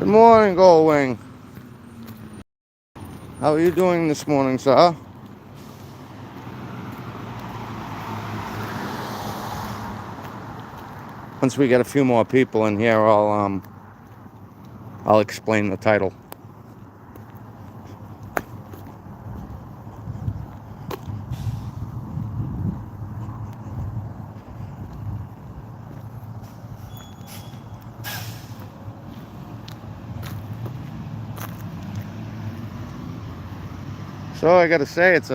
Good morning, Goldwing. How are you doing this morning, sir? Once we get a few more people in here, I'll explain the title. So I gotta say, it's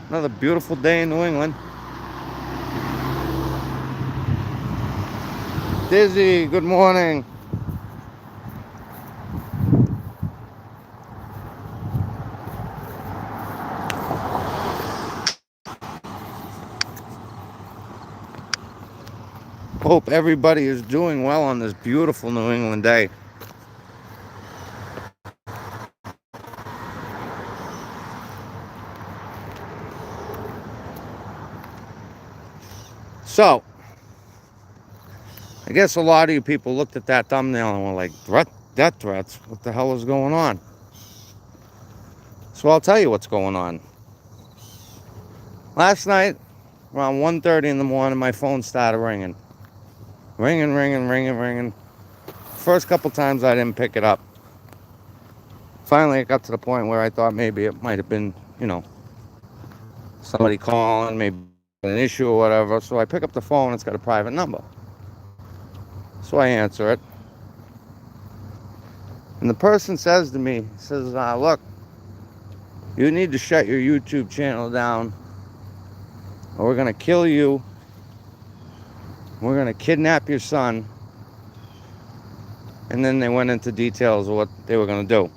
another beautiful day in New England. Dizzy, good morning. Hope everybody is doing well on this beautiful New England day. So, I guess a lot of you people looked at that thumbnail and were like, death threats? What the hell is going on? So I'll tell you what's going on. Last night, around 1:30 in the morning, my phone started ringing. Ringing. First couple times I didn't pick it up. Finally, it got to the point where I thought maybe it might have been, somebody calling, maybe an issue or whatever. So I pick up the phone, it's got a private number. So I answer it. And the person says to me, look, you need to shut your YouTube channel down or we're going to kill you. We're going to kidnap your son. And then they went into details of what they were going to do.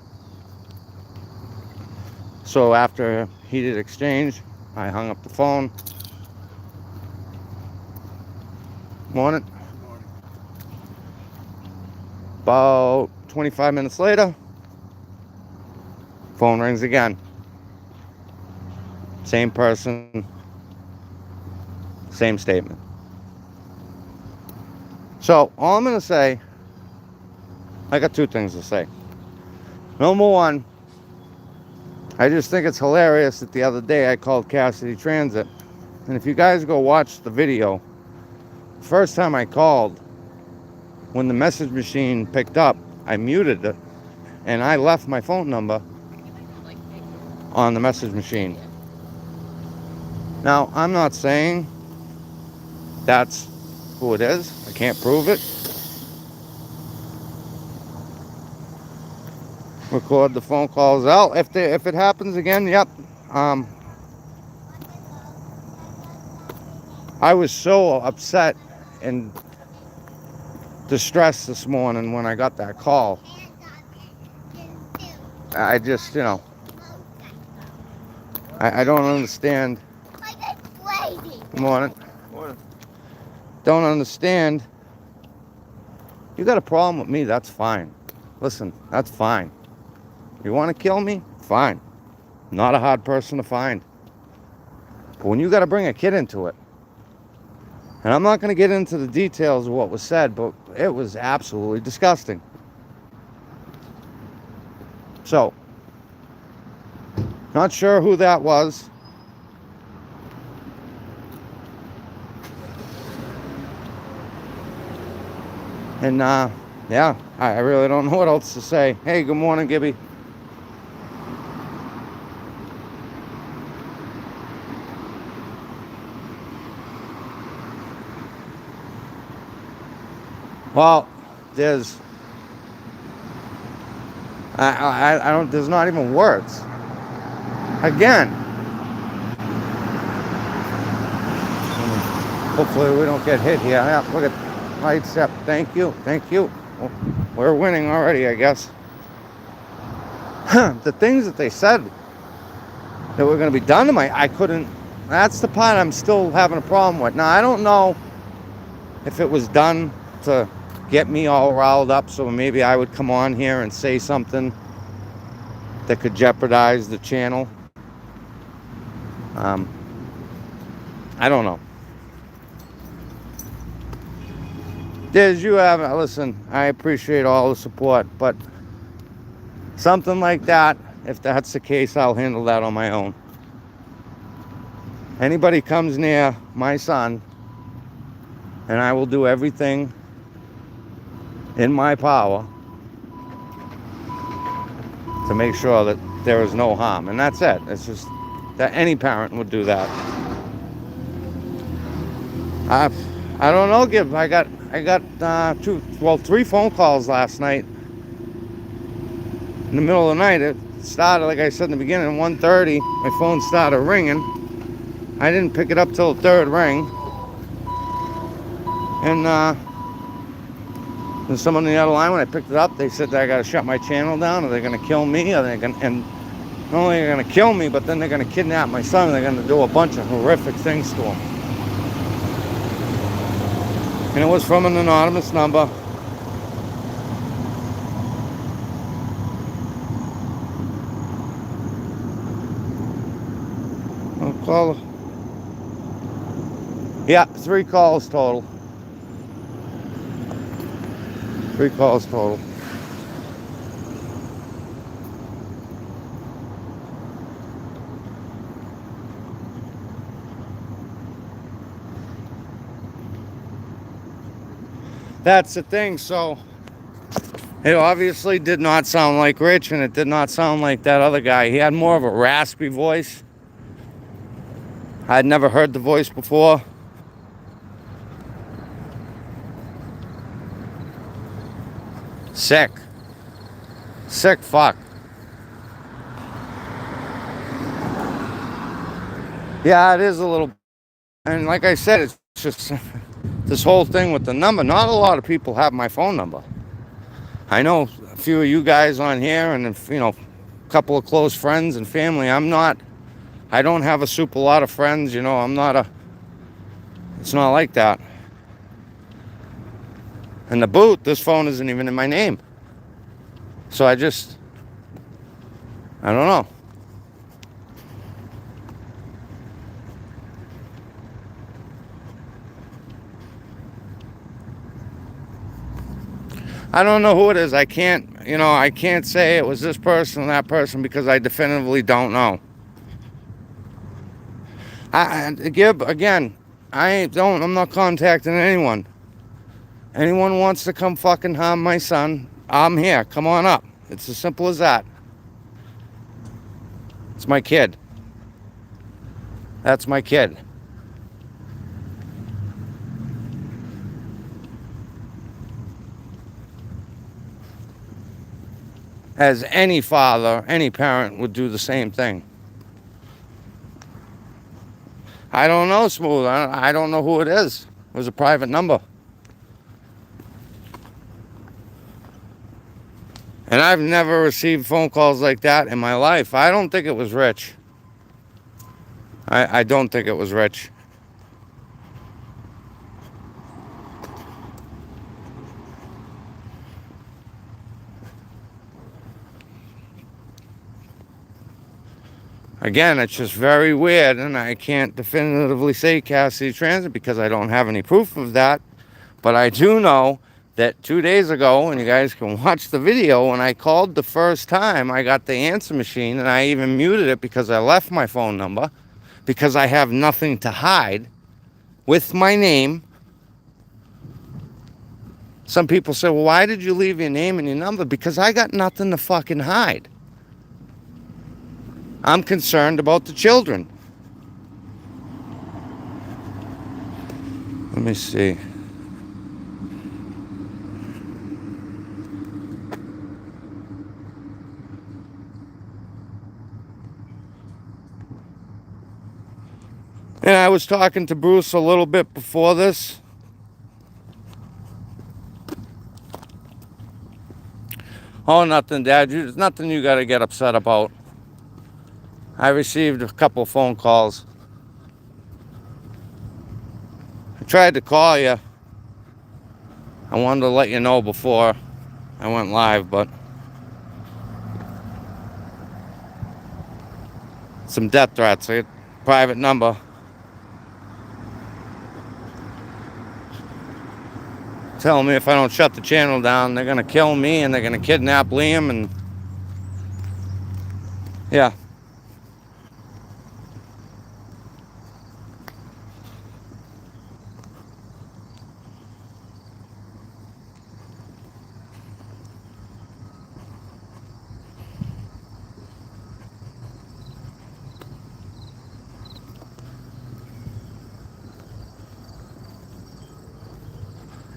So after a heated exchange, I hung up the phone. Morning. About 25 minutes later, phone rings again. Same person, same statement. So all I'm going to say, I got two things to say. Number one, I just think it's hilarious that the other day I called Cassidy Transit. And if you guys go watch the video, first time I called, when the message machine picked up, I muted it and I left my phone number on the message machine. Now, I'm not saying that's who it is. I can't prove it. Record the phone calls out. If it happens again, yep. I was so upset and distressed this morning when I got that call. I just, I don't understand. Good morning. Don't understand. You got a problem with me, that's fine. Listen, that's fine. You want to kill me? Fine. Not a hard person to find. But when you got to bring a kid into it, and I'm not going to get into the details of what was said, but it was absolutely disgusting. So, not sure who that was. And, yeah, I really don't know what else to say. Hey, good morning, Gibby. Well, there's, I don't, there's not even words. Again, hopefully we don't get hit here. Yeah, look at lights up. Thank you. Well, we're winning already, I guess. The things that they said that were going to be done to I couldn't, that's the part I'm still having a problem with. Now, I don't know if it was done to get me all riled up so maybe I would come on here and say something that could jeopardize the channel. I don't know. Diz, you have, listen, I appreciate all the support, but Something like that. If that's the case, I'll handle that on my own. Anybody comes near my son, and I will do everything in my power to make sure that there is no harm. And that's it. It's just that any parent would do that. I don't know, Gib. I got three phone calls last night. In the middle of the night, it started, like I said in the beginning, 1:30. My phone started ringing. I didn't pick it up till the third ring. And there's someone on the other line. When I picked it up, they said that I got to shut my channel down, or they're going to kill me, or they're going to, and not only are they going to kill me, but then they're going to kidnap my son, and they're going to do a bunch of horrific things to him. And it was from an anonymous number. I'll call. Yeah, 3 calls total. 3 calls total. That's the thing. So it obviously did not sound like Rich, and it did not sound like that other guy. He had more of a raspy voice. I had never heard the voice before. Sick fuck. Yeah, it is a little. And like I said, it's just this whole thing with the number. Not a lot of people have my phone number. I know a few of you guys on here, and a couple of close friends and family. I don't have a super lot of friends. It's not like that. And the boot, this phone isn't even in my name. So I don't know. I don't know who it is. I can't say it was this person or that person because I definitively don't know. I'm not contacting anyone. Anyone wants to come fucking harm my son, I'm here. Come on up. It's as simple as that. It's my kid. That's my kid. As any father, any parent would do the same thing. I don't know, Smooth. I don't know who it is. It was a private number. And I've never received phone calls like that in my life. I don't think it was Rich. I don't think it was Rich. Again, it's just very weird, and I can't definitively say Cassidy Transit because I don't have any proof of that. But I do know that 2 days ago, and you guys can watch the video, when I called the first time, I got the answer machine, and I even muted it because I left my phone number, because I have nothing to hide with my name. Some people say, well, why did you leave your name and your number? Because I got nothing to fucking hide. I'm concerned about the children. Let me see. And I was talking to Bruce a little bit before this. Oh, nothing, Dad. There's nothing you got to get upset about. I received a couple phone calls. I tried to call you. I wanted to let you know before I went live, but some death threats. I get a private number. Telling me if I don't shut the channel down, they're going to kill me and they're going to kidnap Liam. And Yeah.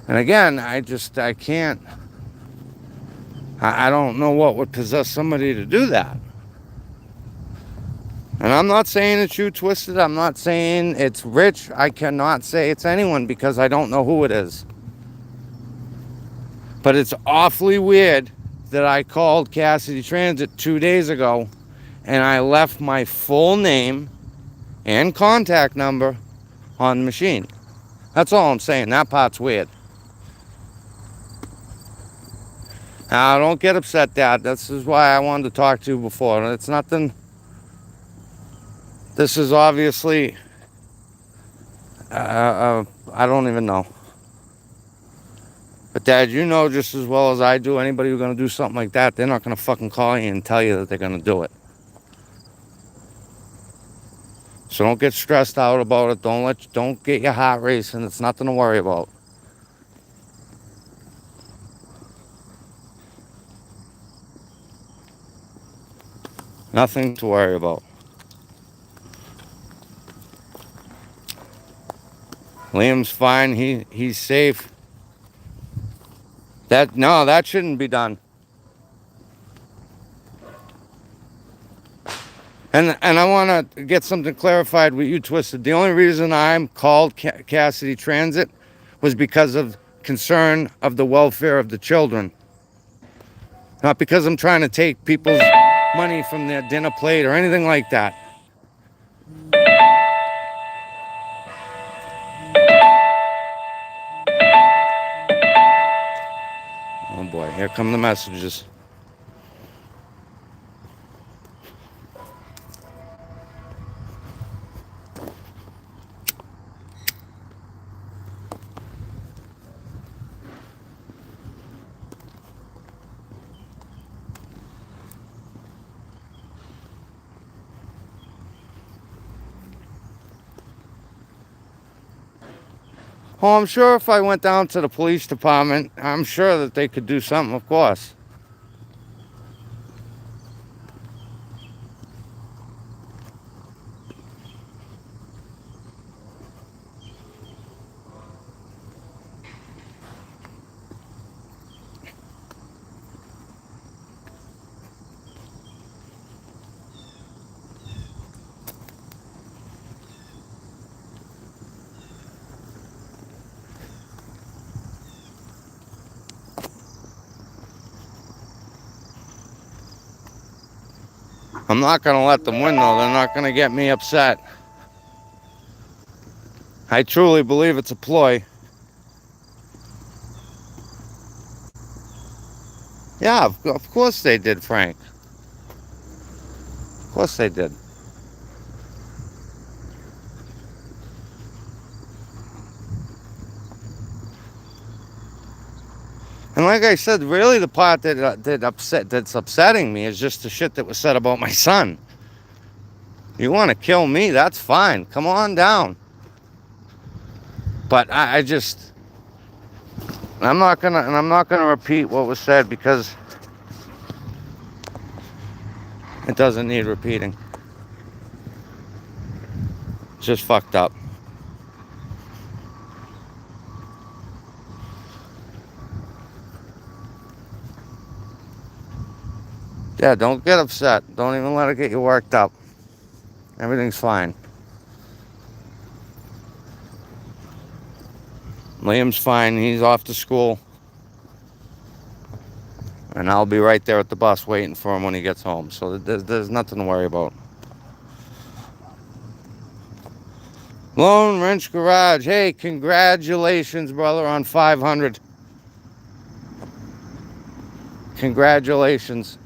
And again, I can't, I don't know what would possess somebody to do that. And I'm not saying it's you, Twisted. I'm not saying it's Rich. I cannot say it's anyone because I don't know who it is. But it's awfully weird that I called Cassidy Transit 2 days ago and I left my full name and contact number on the machine. That's all I'm saying. That part's weird. Now, don't get upset, Dad. This is why I wanted to talk to you before. It's nothing. This is obviously, I don't even know. But Dad, you know just as well as I do, anybody who's going to do something like that, they're not going to fucking call you and tell you that they're going to do it. So don't get stressed out about it. Don't get your heart racing. It's nothing to worry about. Nothing to worry about. Liam's fine. He's safe. That shouldn't be done. And I want to get something clarified with you, Twisted. The only reason I'm called Cassidy Transit was because of concern of the welfare of the children. Not because I'm trying to take people's money from their dinner plate or anything like that. Oh boy, here come the messages. Oh, I'm sure if I went down to the police department, I'm sure that they could do something, of course. I'm not going to let them win, though. They're not going to get me upset. I truly believe it's a ploy. Yeah, of course they did, Frank. Of course they did. And like I said, really the part that's upsetting me is just the shit that was said about my son. You want to kill me? That's fine. Come on down. But I'm not gonna repeat what was said because it doesn't need repeating. It's just fucked up. Yeah, don't get upset. Don't even let it get you worked up. Everything's fine. Liam's fine. He's off to school. And I'll be right there at the bus waiting for him when he gets home. So there's nothing to worry about. Lone Wrench Garage. Hey, congratulations, brother, on 500. Congratulations.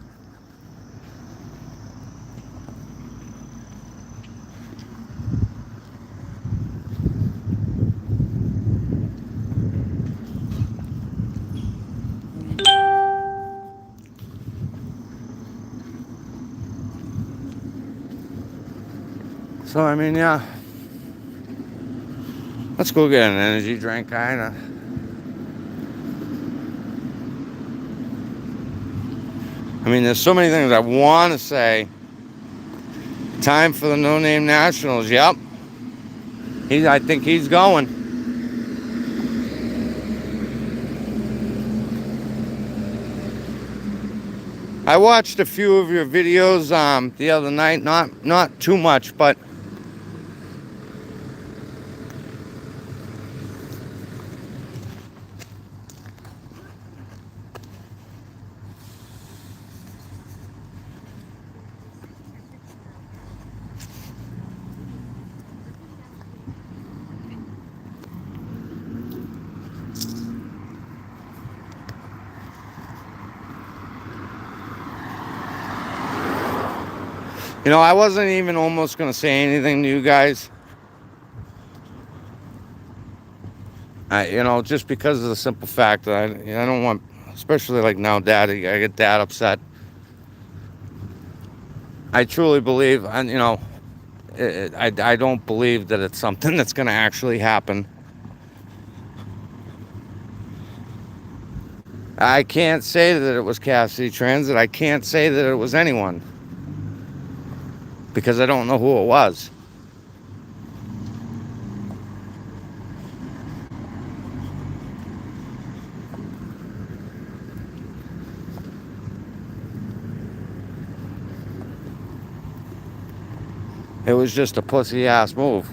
So, I mean, yeah. Let's go get an energy drink, kinda. I mean, there's so many things I want to say. Time for the No Name Nationals. Yep. I think he's going. I watched a few of your videos the other night. Not too much, but you know, I wasn't even almost going to say anything to you guys. You know, just because of the simple fact that I don't want, especially like now, Dad, I get Dad upset. I truly believe, and you know, I don't believe that it's something that's going to actually happen. I can't say that it was Cassidy Transit. I can't say that it was anyone, because I don't know who it was. It was just a pussy-ass move.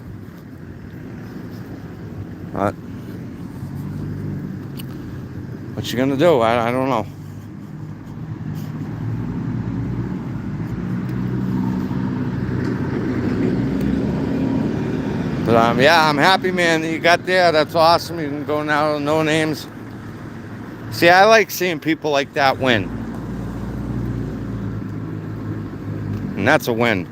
But what you gonna do? I don't know. But yeah, I'm happy, man, that you got there. That's awesome. You can go now to No Names. See, I like seeing people like that win. And that's a win.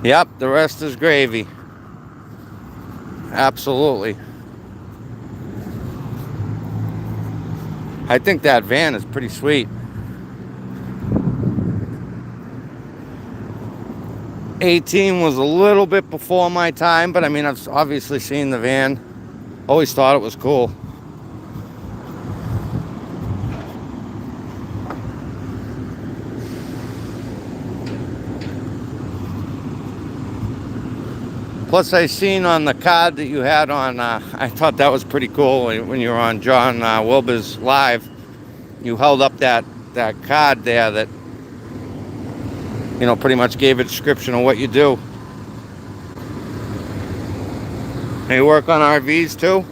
Yep, the rest is gravy. Absolutely. I think that van is pretty sweet. 18 was a little bit before my time, but I mean, I've obviously seen the van. Always thought it was cool. Plus, I seen on the card that you had on, I thought that was pretty cool when you were on John Wilbur's live. You held up that card there that, you know, pretty much gave a description of what you do. And you work on RVs too?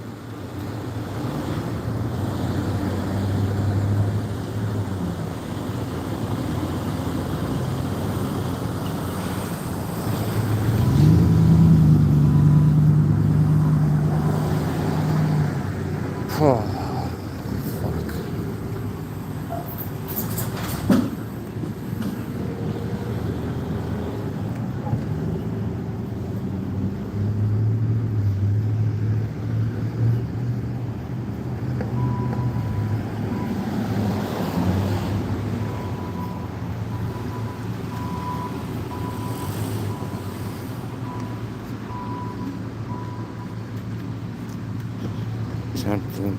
Oh, fuck. Something.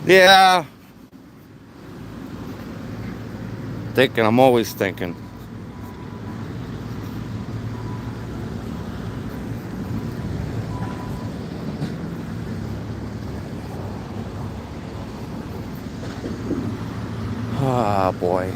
Yeah. Thinking, I'm always thinking. Ah, boy.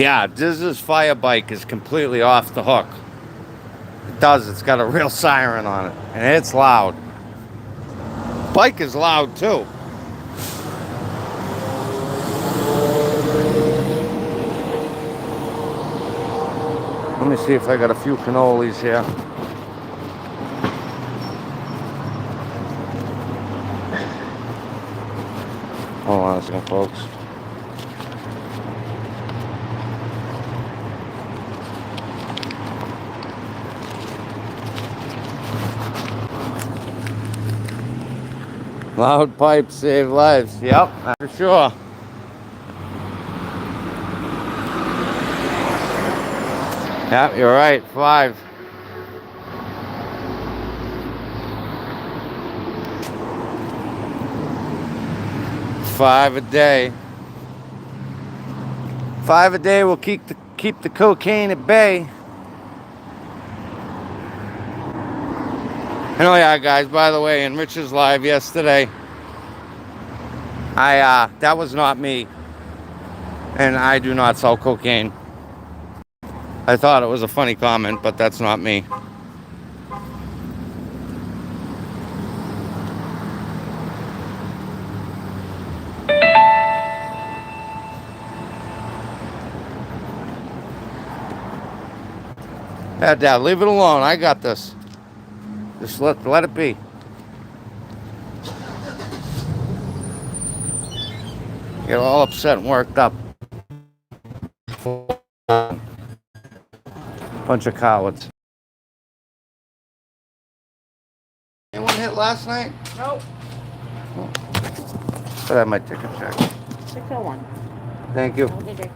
Yeah, this fire bike is completely off the hook. It does. It's got a real siren on it, and it's loud. Bike is loud too. Let me see if I got a few cannolis here. Hold on a second, folks. Loud pipes save lives. Yep, for sure. Yep, you're right. 5. $5 a day. $5 a day will keep the cocaine at bay. And oh yeah, guys, by the way, in Rich's live yesterday, that was not me. And I do not sell cocaine. I thought it was a funny comment, but that's not me. Yeah, Dad, leave it alone. I got this. Just let it be. Get all upset and worked up. Bunch of cowards. Anyone hit last night? Nope. Oh. But I might take a check. 601. Thank you. Okay.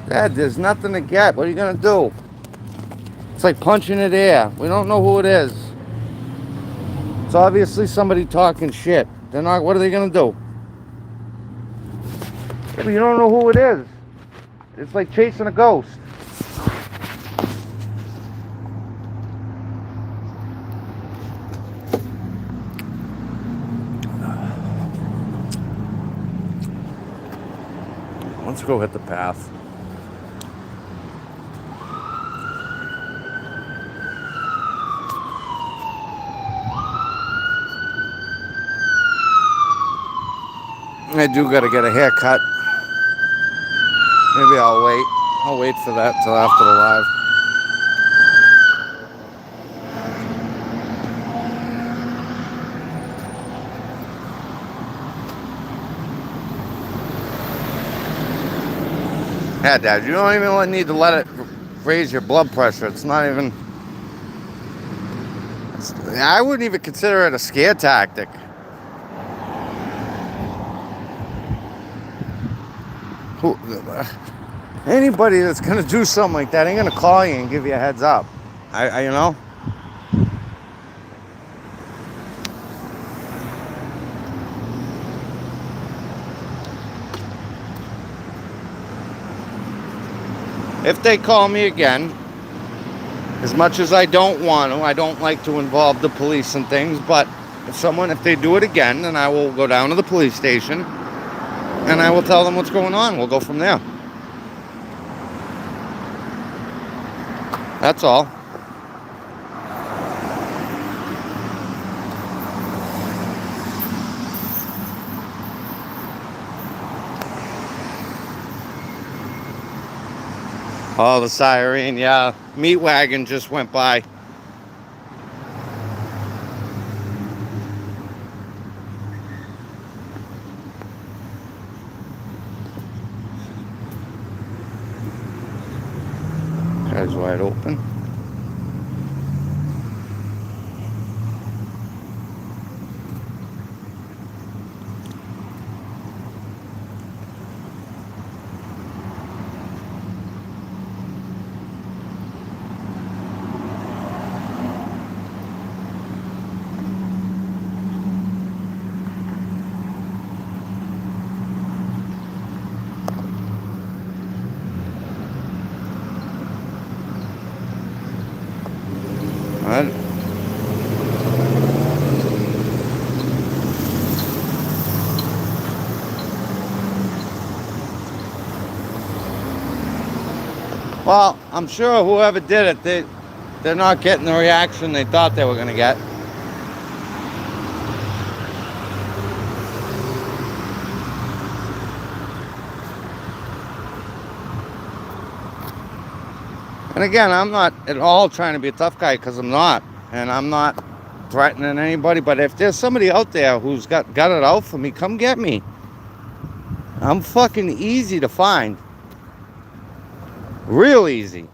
Dad, there's nothing to get. What are you gonna do? It's like punching at air. We don't know who it is. It's obviously somebody talking shit. They're not. What are they gonna do? Yeah, but you don't know who it is. It's like chasing a ghost. Let's go hit the path. I do gotta get a haircut. Maybe I'll wait. I'll wait for that till after the live. Yeah, Dad, you don't even need to let it raise your blood pressure. It's not even... I wouldn't even consider it a scare tactic. Anybody that's gonna do something like that ain't gonna call you and give you a heads up. You know? If they call me again, as much as I don't want to, I don't like to involve the police and things, but if they do it again, then I will go down to the police station and I will tell them what's going on. We'll go from there. That's all. Oh, the siren, yeah. Meat wagon just went by. Eyes wide open. Well, I'm sure whoever did it, they're not getting the reaction they thought they were going to get. And again, I'm not at all trying to be a tough guy, because I'm not. And I'm not threatening anybody. But if there's somebody out there who's got it out for me, come get me. I'm fucking easy to find. Real easy.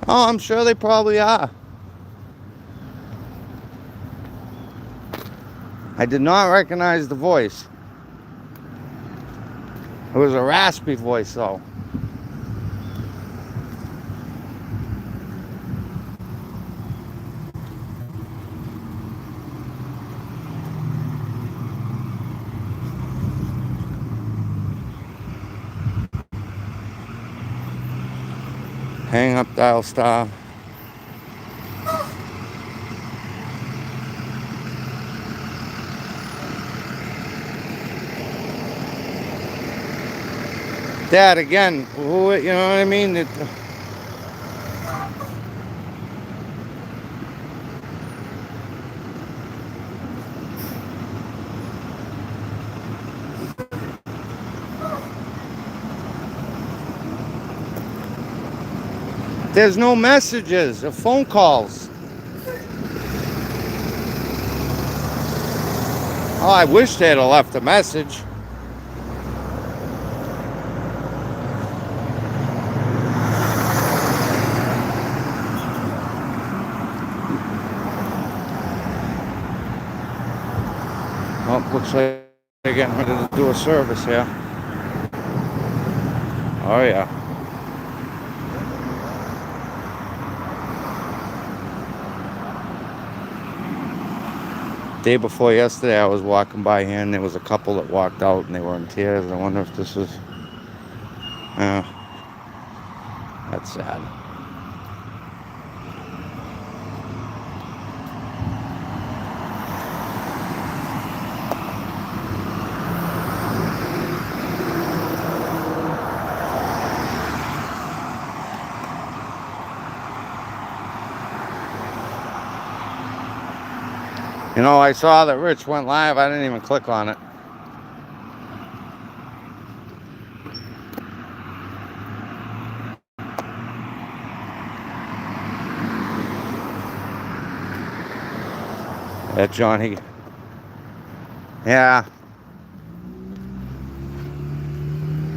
Oh, I'm sure they probably are. I did not recognize the voice. It was a raspy voice, though. Hang up, dial star. Dad, again, who, you know what I mean? There's no messages or phone calls. Oh, I wish they'd have left a message. Oh, looks like they're getting ready to do a service here. Oh, yeah. Day before yesterday, I was walking by here, and there was a couple that walked out, and they were in tears. I wonder if this is... that's sad. You know, I saw that Rich went live. I didn't even click on it. That Johnny. Yeah.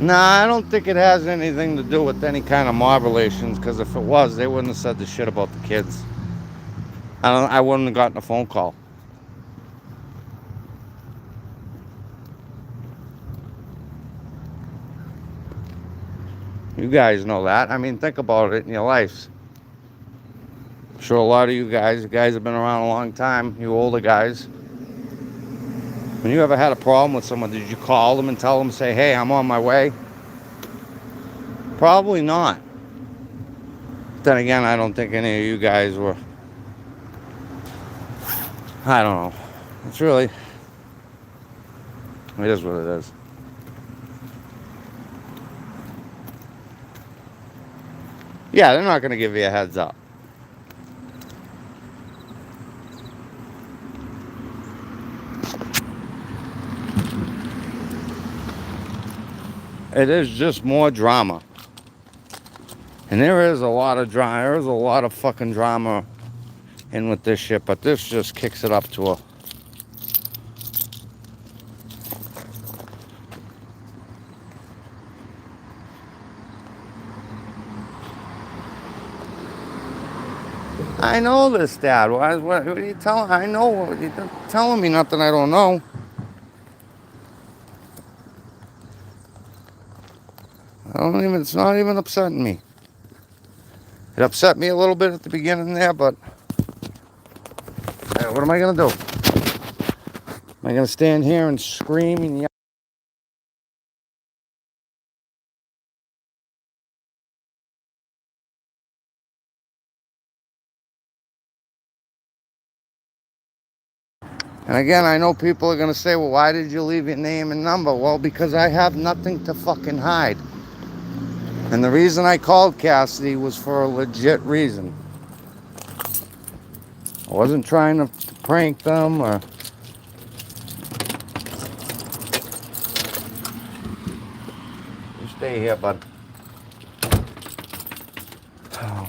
Nah, I don't think it has anything to do with any kind of mob relations, because if it was, they wouldn't have said the shit about the kids. I wouldn't have gotten a phone call. You guys know that. I mean, think about it in your lives. I'm sure a lot of you guys have been around a long time, you older guys. When you ever had a problem with someone, did you call them and tell them, say, hey, I'm on my way? Probably not. Then again, I don't think any of you guys were... I don't know. It's really... It is what it is. Yeah, they're not going to give you a heads up. It is just more drama. And there is a lot of drama. There is a lot of fucking drama in with this shit. But this just kicks it up to a... I know this, Dad. What are you telling? I know. You're telling me nothing I don't know. I don't even... It's not even upsetting me. It upset me a little bit at the beginning there, but... What am I going to do? Am I going to stand here and scream and yell? And again, I know people are going to say, well, why did you leave your name and number? Well, because I have nothing to fucking hide. And the reason I called Cassidy was for a legit reason. I wasn't trying to prank them or... You stay here, bud. Oh.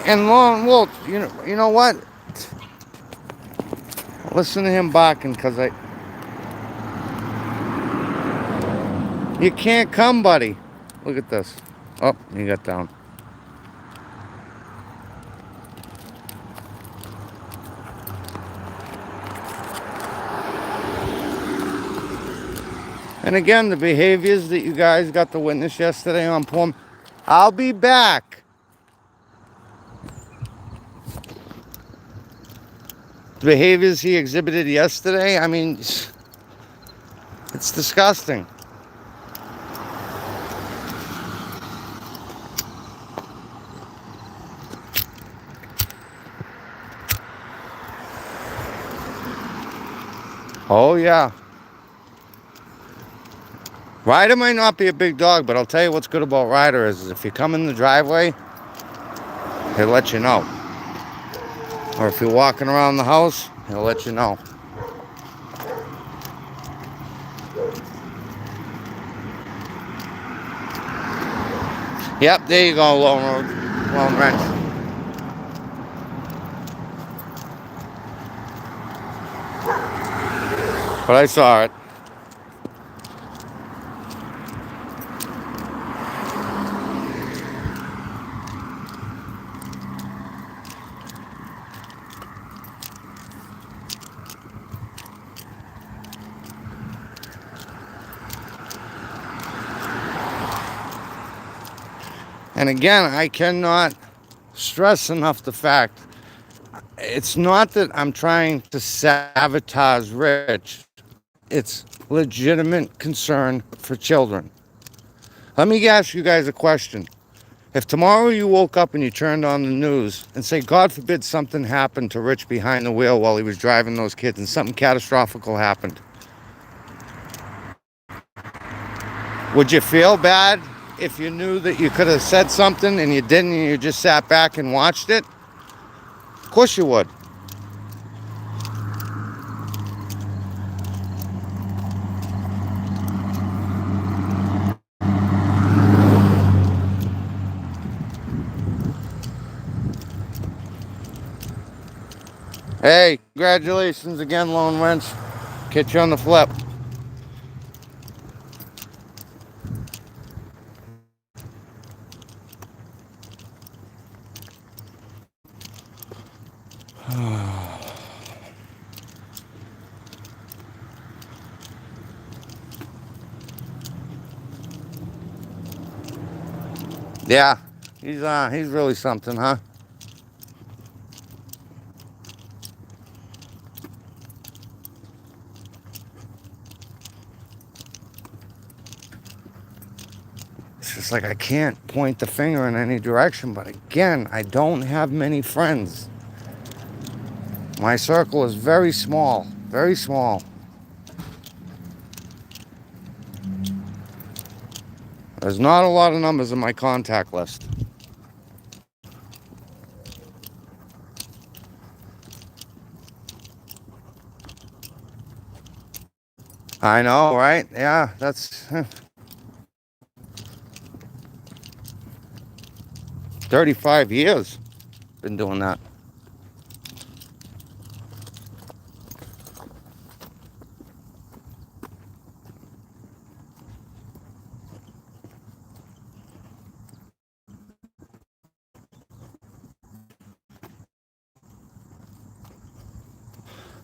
And Lone Wolf, you know what? Listen to him barking, cause you can't come, buddy. Look at this. Oh, he got down. And again, the behaviors that you guys got to witness yesterday on Plum. I'll be back. The behaviors he exhibited yesterday, I mean, it's disgusting. Oh, yeah. Ryder might not be a big dog, but I'll tell you what's good about Ryder is if you come in the driveway, he'll let you know. Or if you're walking around the house, he'll let you know. Yep, there you go, Lone Wrench. But I saw it. And again, I cannot stress enough the fact, it's not that I'm trying to sabotage Rich. It's legitimate concern for children. Let me ask you guys a question. If tomorrow you woke up and you turned on the news and say, God forbid something happened to Rich behind the wheel while he was driving those kids and something catastrophic happened, would you feel bad if you knew that you could have said something and you didn't and you just sat back and watched it? Of course you would. Hey, congratulations again, Lone Wrench. Catch you on the flip. Yeah, he's really something, huh? It's just like I can't point the finger in any direction, but again, I don't have many friends. My circle is very small, very small. There's not a lot of numbers in my contact list. I know, right? Yeah, that's 35 years been doing that.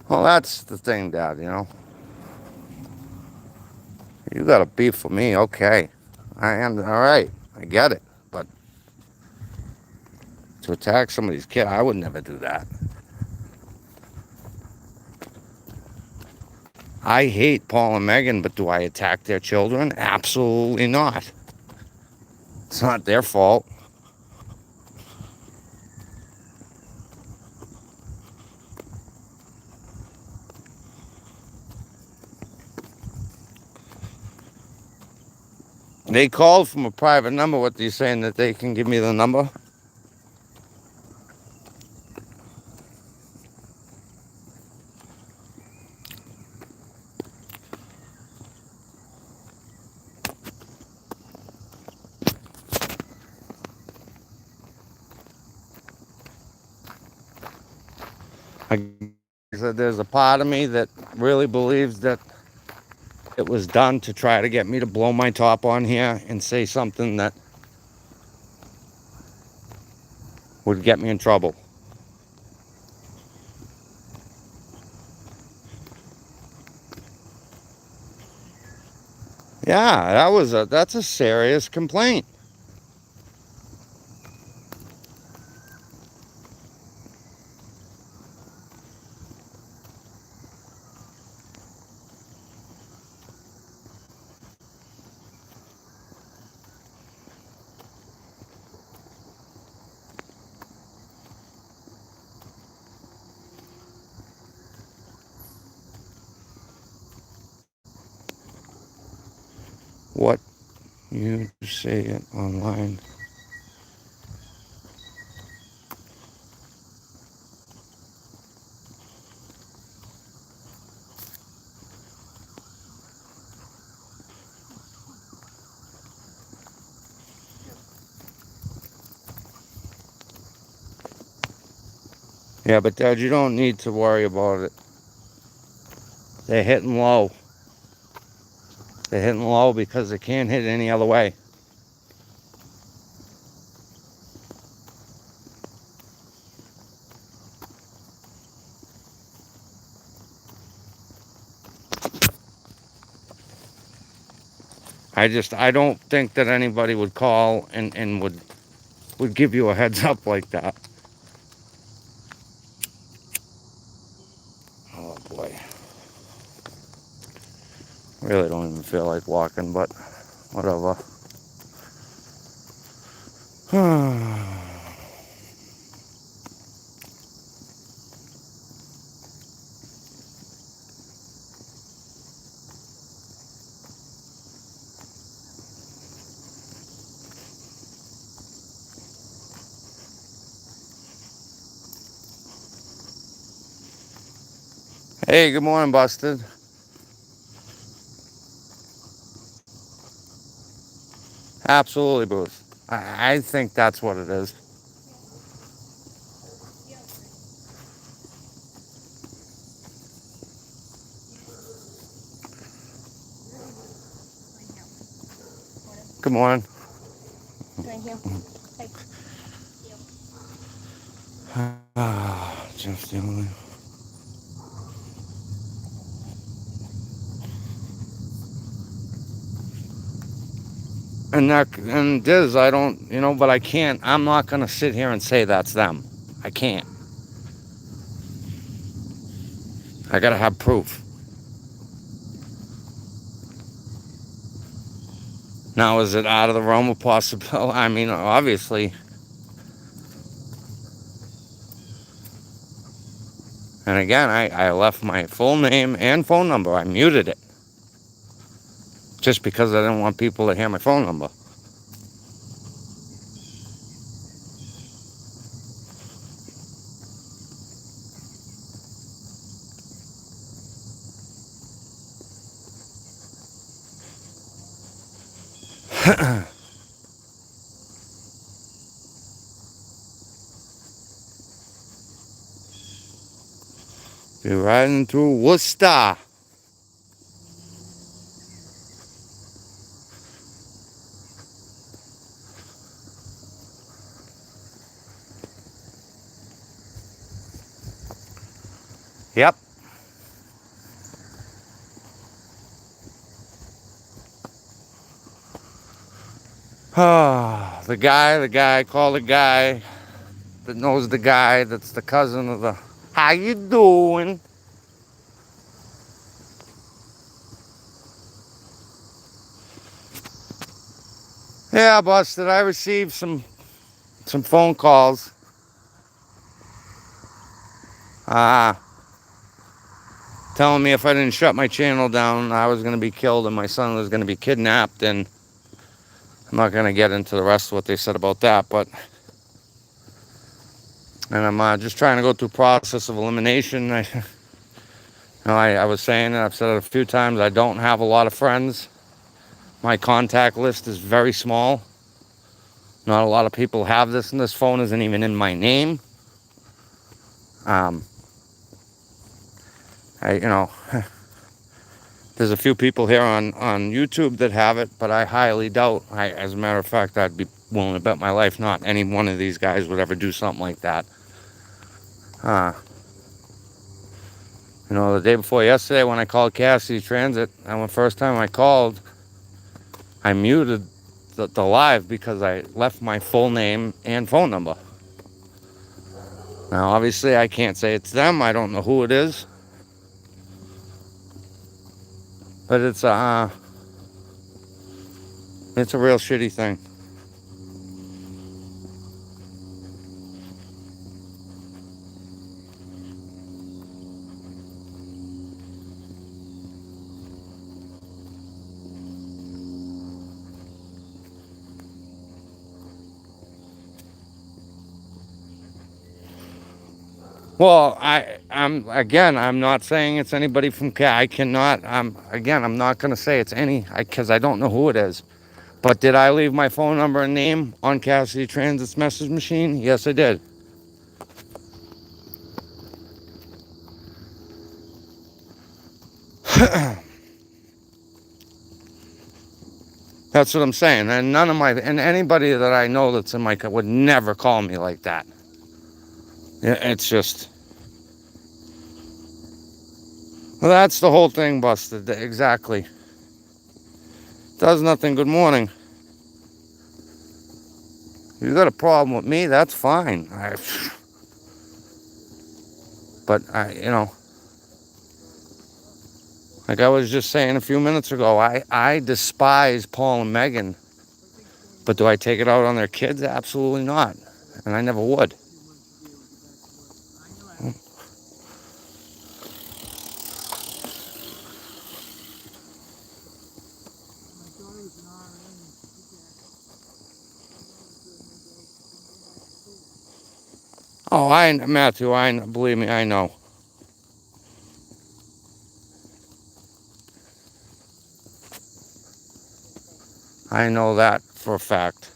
Well, that's the thing, Dad, you know. You got a beef for me, okay. I am, all right, I get it. But to attack somebody's kid. I would never do that. I hate Paul and Megan, but do I attack their children? Absolutely not. It's not their fault. They called from a private number. What are you saying, that they can give me the number? I said there's a part of me that really believes that it was done to try to get me to blow my top on here and say something that would get me in trouble. Yeah, that's a serious complaint. What you say it online. Yeah, but Dad, you don't need to worry about it. They're hitting low. They're hitting low because they can't hit any other way. I don't think that anybody would call and would give you a heads up like that. Oh boy. Really don't even feel like walking, but whatever. Hey, good morning, Busted. Absolutely, Bruce. I think that's what it is. Good morning. Thank you. Just the only. And Diz, I don't, but I can't. I'm not gonna sit here and say that's them. I can't. I gotta have proof. Now, is it out of the realm of possibility? I mean, obviously. And again, I left my full name and phone number. I muted it just because I didn't want people to hear my phone number. Be riding through Worcester. Yep. The guy, call the guy that knows the guy that's the cousin of the... How you doing? Yeah, Busted, I received some phone calls. Telling me if I didn't shut my channel down, I was going to be killed and my son was going to be kidnapped. And I'm not going to get into the rest of what they said about that, but... And I'm just trying to go through a process of elimination. I was saying it, I've said it a few times, I don't have a lot of friends. My contact list is very small. Not a lot of people have this, and this phone isn't even in my name. There's a few people here on YouTube that have it, but I highly doubt, as a matter of fact, I'd be willing to bet my life not any one of these guys would ever do something like that. The day before yesterday when I called Cassidy Transit, and the first time I called, I muted the live because I left my full name and phone number. Now, obviously, I can't say it's them. I don't know who it is. But it's a real shitty thing. Well, I'm not saying it's anybody from I cannot, I'm not going to say it's any, because I don't know who it is. But did I leave my phone number and name on Cassidy Transit's message machine? Yes, I did. That's what I'm saying. And anybody that I know that's in my car would never call me like that. It's just... Well, that's the whole thing, Busted. Exactly. Does nothing. Good morning. You got a problem with me? That's fine. But like I was just saying a few minutes ago, I despise Paul and Megan. But do I take it out on their kids? Absolutely not. And I never would. Oh, Matthew, believe me, I know. I know that for a fact.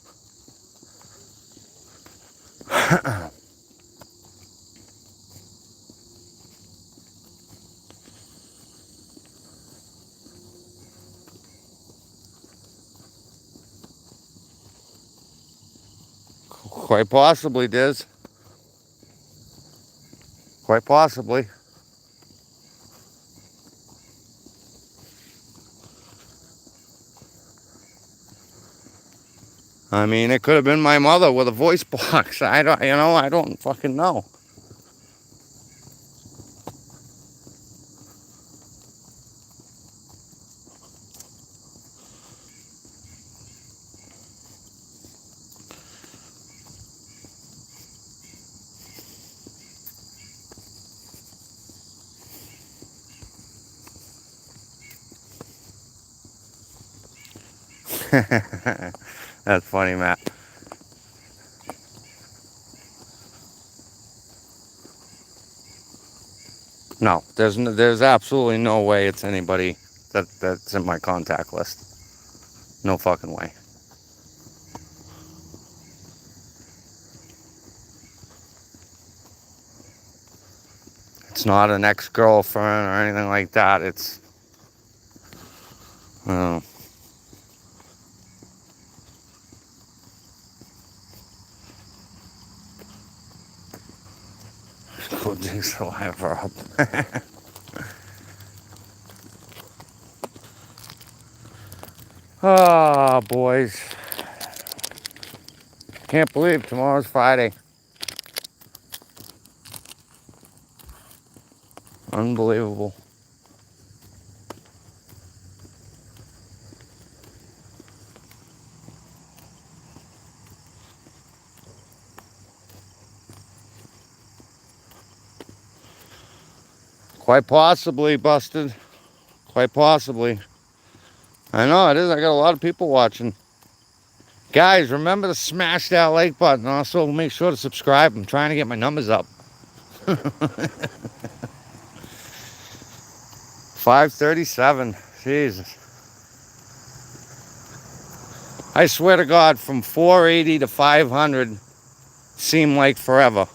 Quite possibly, Diz. Quite possibly. I mean, it could have been my mother with a voice box. I don't fucking know. That's funny, Matt. No, there's absolutely no way it's anybody that's in my contact list. No fucking way. It's not an ex-girlfriend or anything like that. It's... Cool jinx the live up. Oh, boys. Can't believe tomorrow's Friday. Unbelievable. Quite possibly, Busted. Quite possibly. I know it is. I got a lot of people watching. Guys, remember to smash that like button. Also, make sure to subscribe. I'm trying to get my numbers up. 537. Jesus. I swear to God, from 480 to 500 seemed like forever.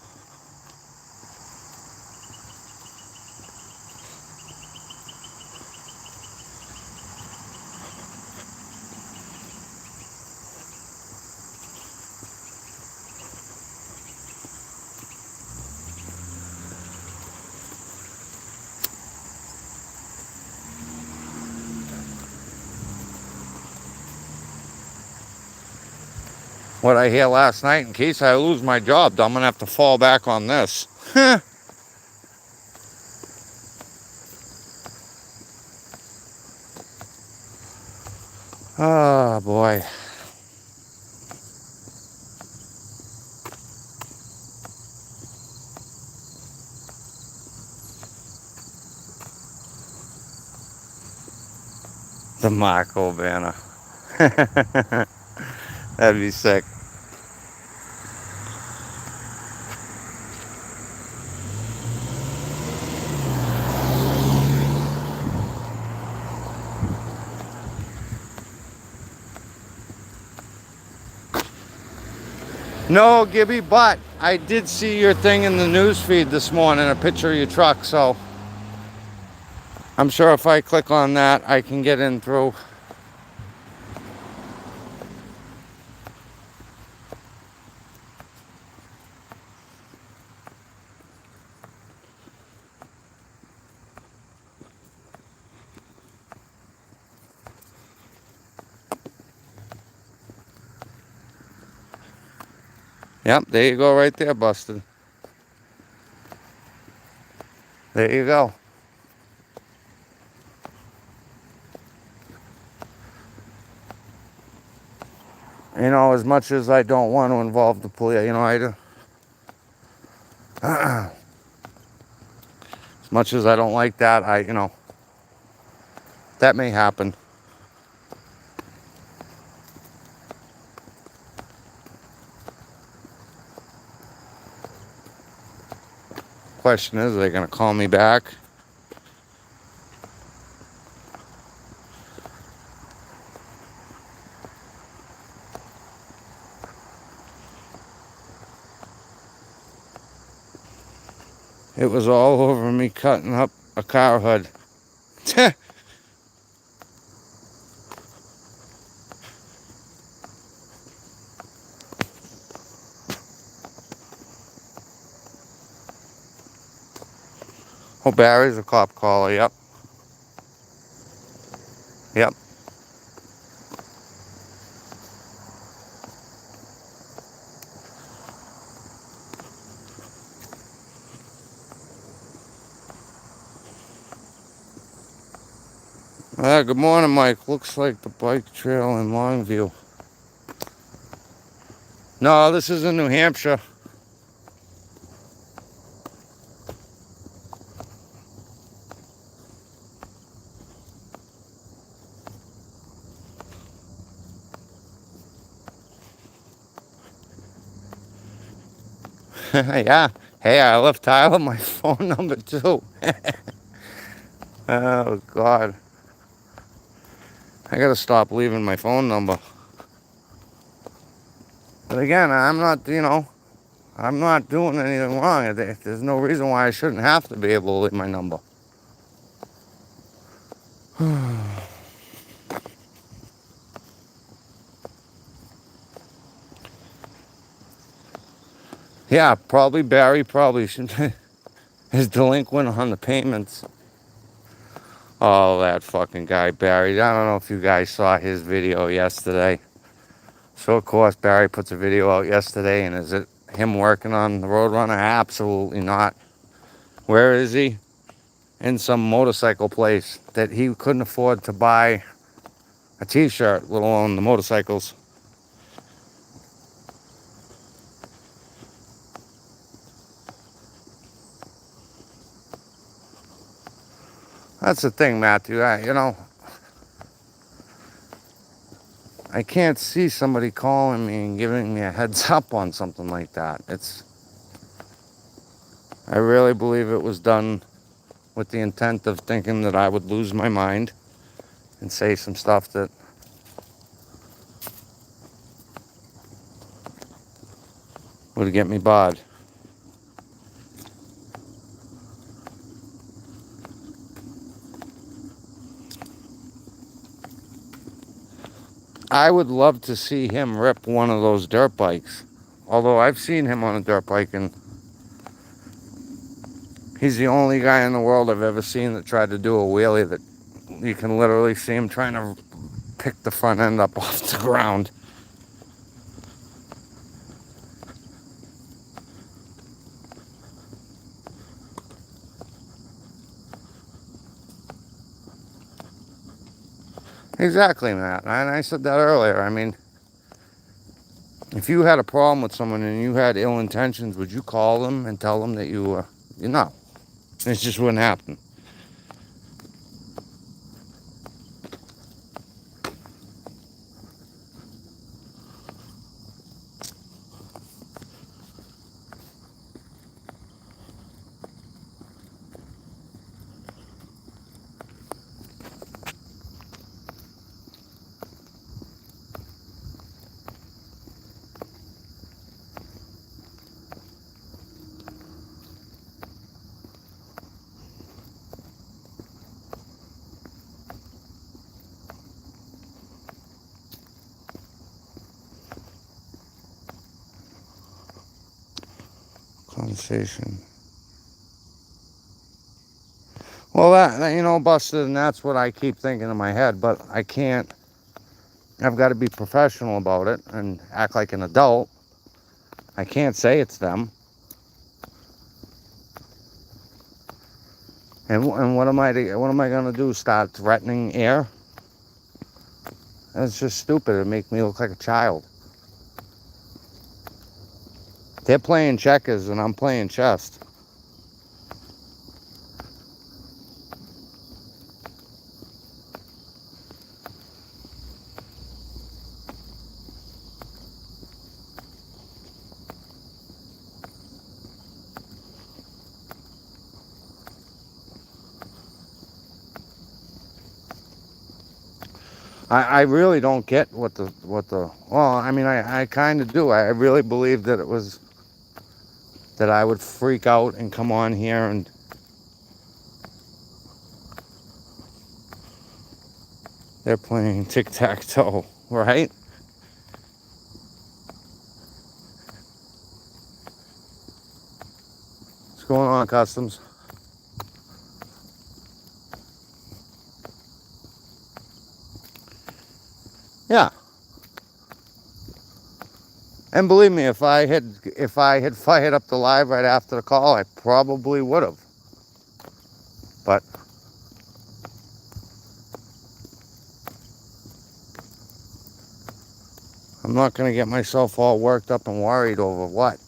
What I hear last night, in case I lose my job, I'm going to have to fall back on this. Oh, boy. The Marco banner. That'd be sick. No, Gibby, but I did see your thing in the news feed this morning, a picture of your truck, so I'm sure if I click on that, I can get in through. Yep, there you go right there, Busted. There you go. You know, as much as I don't want to involve the police, you know, I do. As much as I don't like that, you know, that may happen. Question is, are they going to call me back? It was all over me cutting up a car hood. Oh, Barry's a cop caller, yep. Yep. Good morning, Mike. Looks like the bike trail in Longview. No, this is in New Hampshire. Yeah. Hey, I left Tyler my phone number too. Oh, God. I gotta stop leaving my phone number. But again, I'm not, you know, I'm not doing anything wrong. There's no reason why I shouldn't have to be able to leave my number. Yeah, probably Barry probably is delinquent on the payments. Oh, that fucking guy, Barry. I don't know if you guys saw his video yesterday. So, of course, Barry puts a video out yesterday, and is it him working on the Roadrunner? Absolutely not. Where is he? in some motorcycle place that he couldn't afford to buy a t-shirt, let alone the motorcycles. That's the thing, Matthew. I can't see somebody calling me and giving me a heads up on something like that. I really believe it was done with the intent of thinking that I would lose my mind and say some stuff that would get me barred. I would love to see him rip one of those dirt bikes. Although I've seen him on a dirt bike, and he's the only guy in the world I've ever seen that tried to do a wheelie that you can literally see him trying to pick the front end up off the ground. Exactly, Matt. And I said that earlier. I mean, if you had a problem with someone and you had ill intentions, would you call them and tell them that you were, no, it just wouldn't happen. Conversation. Well, that, busted, and that's what I keep thinking in my head, but I can't. I've got to be professional about it and act like an adult. I can't say it's them. And what am I going to do? Start threatening air? That's just stupid. It makes me look like a child. They're playing checkers and I'm playing chess. I really don't get what the well, I mean, I kind of do. I really believe that it was that I would freak out and come on here and they're playing tic-tac-toe, right? What's going on, Customs? Yeah. And believe me, if I had fired up the live right after the call, I probably would have. But I'm not going to get myself all worked up and worried over what.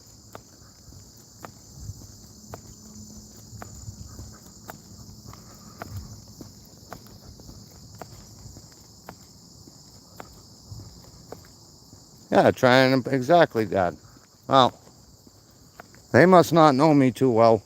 Yeah, trying to, exactly that. Well, they must not know me too well.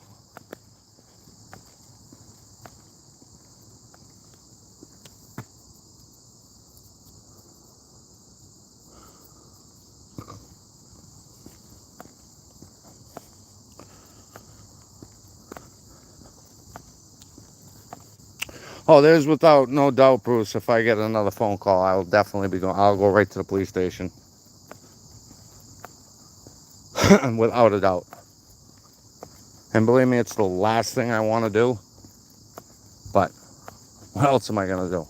Oh, there's without no doubt, Bruce, if I get another phone call, I'll definitely be going, I'll go right to the police station. Without a doubt. And believe me, it's the last thing I want to do. But what else am I going to do?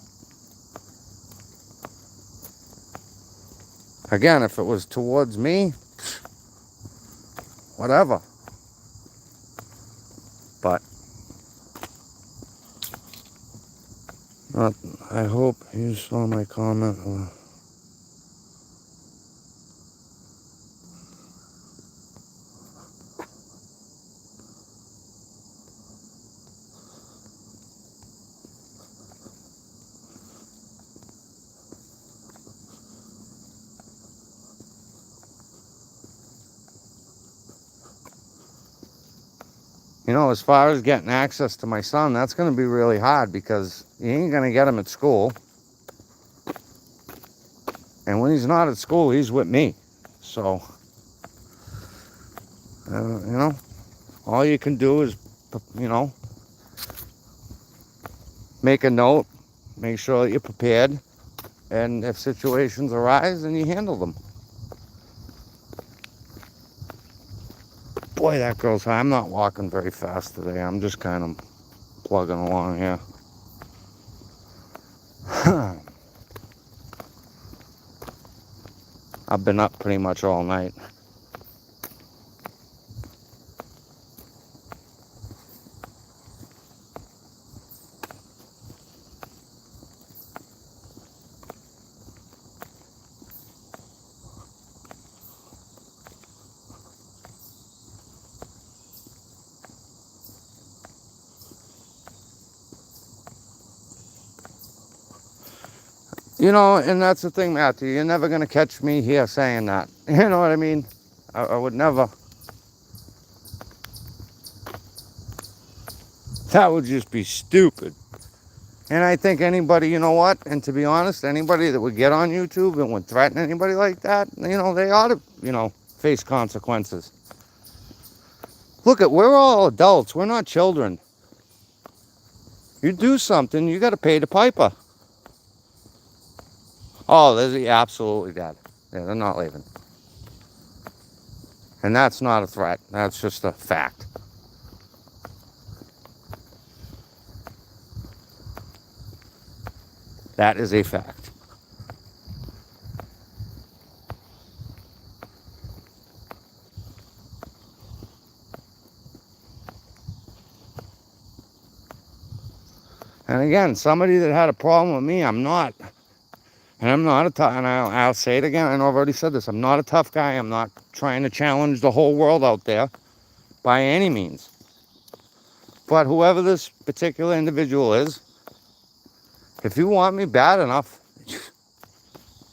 Again, if it was towards me, whatever. But I hope you saw my comment. You know, as far as getting access to my son, that's going to be really hard because you ain't going to get him at school. And when he's not at school, he's with me. So, you know, all you can do is, you know, make a note, make sure that you're prepared. And if situations arise, then you handle them. Boy, that girl's high. I'm not walking very fast today. I'm just kind of plugging along here. I've been up pretty much all night. You know, and that's the thing, Matthew. You're never going to catch me here saying that. You know what I mean? I would never. That would just be stupid. And I think anybody, you know what? And to be honest, anybody that would get on YouTube and would threaten anybody like that, you know, they ought to, you know, face consequences. Look, we're all adults. We're not children. You do something, you got to pay the piper. Oh, they're absolutely dead. Yeah, they're not leaving. And that's not a threat. That's just a fact. That is a fact. And again, somebody that had a problem with me, I'm not. And I'm not a tough, and I'll say it again, I know I've already said this, I'm not a tough guy. I'm not trying to challenge the whole world out there by any means. But whoever this particular individual is, if you want me bad enough,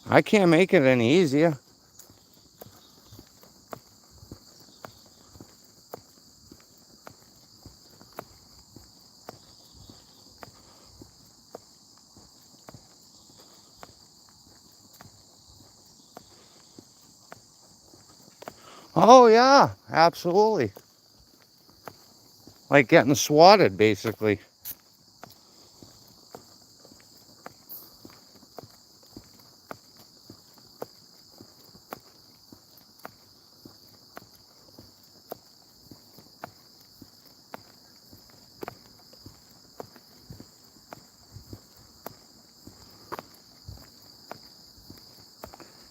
I can't make it any easier. Oh yeah, absolutely. Like getting swatted, basically.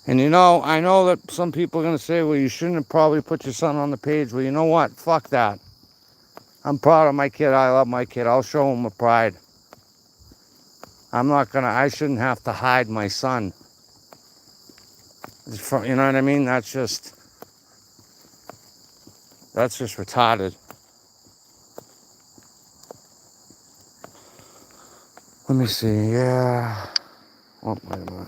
And you know, I know that some people are going to say, well, you shouldn't have probably put your son on the page. Well, you know what? Fuck that. I'm proud of my kid. I love my kid. I'll show him a pride. I shouldn't have to hide my son. You know what I mean? That's just retarded. Let me see. Yeah. Oh, wait a minute.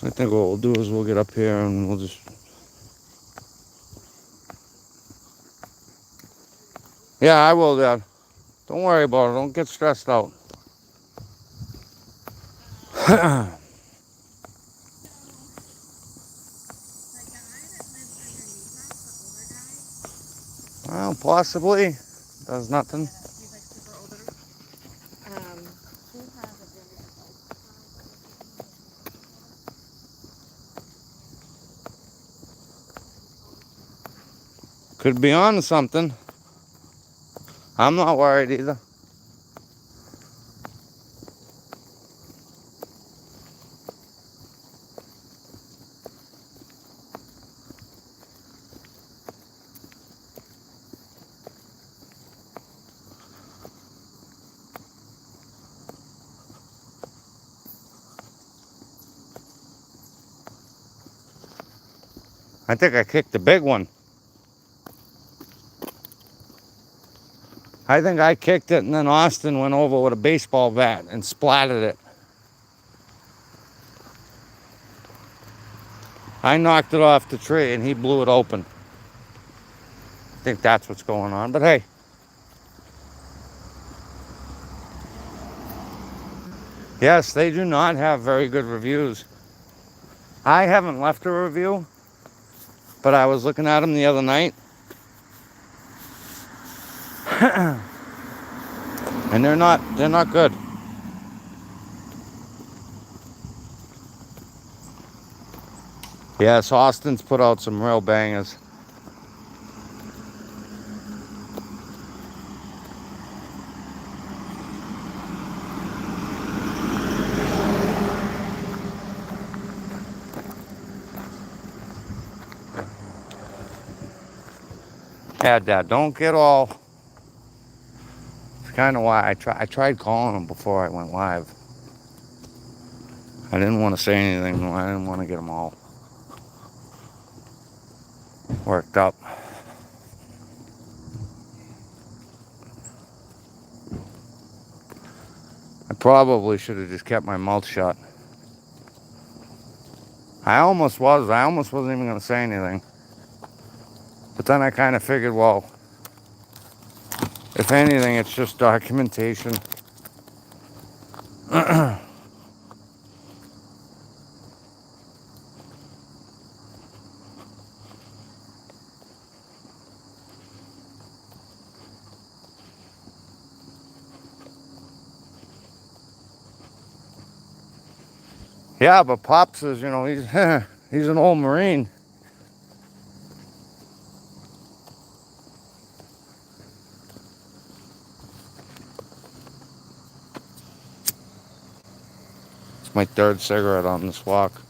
So I think what we'll do is we'll get up here and we'll just... Yeah, I will, Dad. Don't worry about it. Don't get stressed out. Well, possibly. Does nothing. He's like super older. He has a very Could be on to something. I'm not worried either. I think I kicked the big one. I think I kicked it, and then Austin went over with a baseball bat and splattered it. I knocked it off the tree, and he blew it open. I think that's what's going on. But hey, yes, they do not have very good reviews. I haven't left a review, but I was looking at them the other night. And they're not good. Yes, Austin's put out some real bangers. Yeah, Dad, don't get all. It's kind of why I tried calling him before I went live. I didn't want to say anything. I didn't want to get them all worked up. I probably should have just kept my mouth shut. I almost wasn't even going to say anything. But then I kind of figured, well, if anything, it's just documentation. Yeah, but Pops is, he's an old Marine. It's my third cigarette on this walk.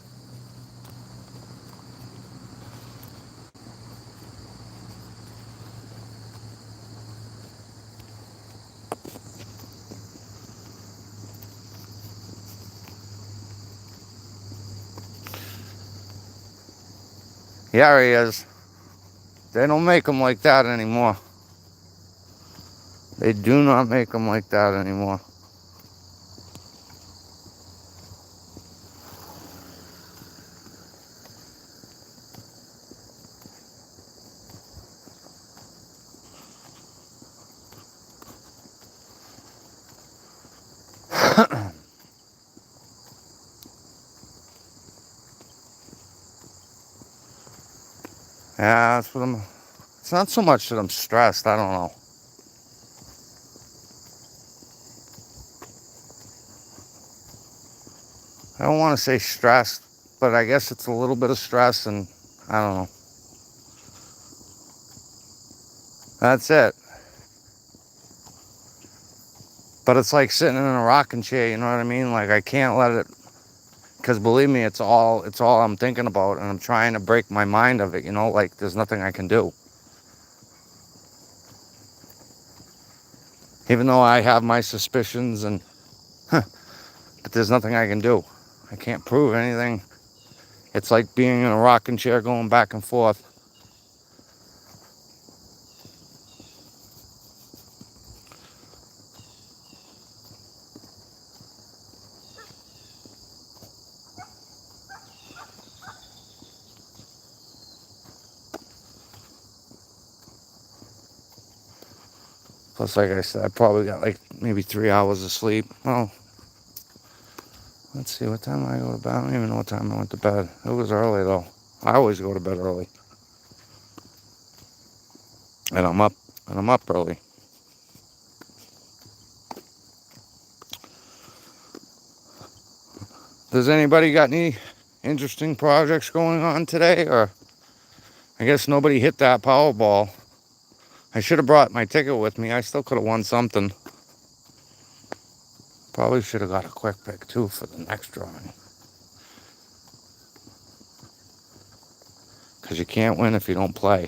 Yeah, he is. They don't make them like that anymore. They do not make them like that anymore. Yeah, that's what it's not so much that I'm stressed, I don't know. I don't want to say stressed, but I guess it's a little bit of stress, and I don't know. That's it. But it's like sitting in a rocking chair, you know what I mean? Like I can't let it, because believe me, it's all I'm thinking about, and I'm trying to break my mind of it, like there's nothing I can do. Even though I have my suspicions, but there's nothing I can do. I can't prove anything. It's like being in a rocking chair going back and forth. Plus, like I said, I probably got like maybe 3 hours of sleep. Well, let's see, what time did I go to bed? I don't even know what time I went to bed. It was early though. I always go to bed early. And I'm up early. Does anybody got any interesting projects going on today? Or I guess nobody hit that Powerball. I should have brought my ticket with me. I still could have won something. Probably should have got a quick pick too for the next drawing. Because you can't win if you don't play.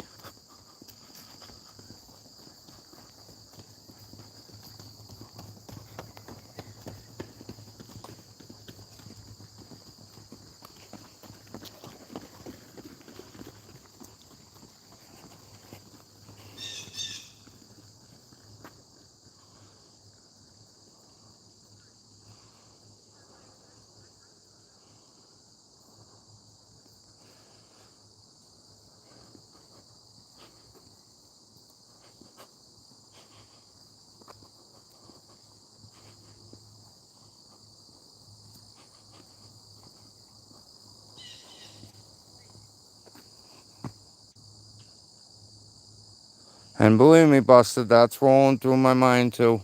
And believe me, Busted, that's rolling through my mind too.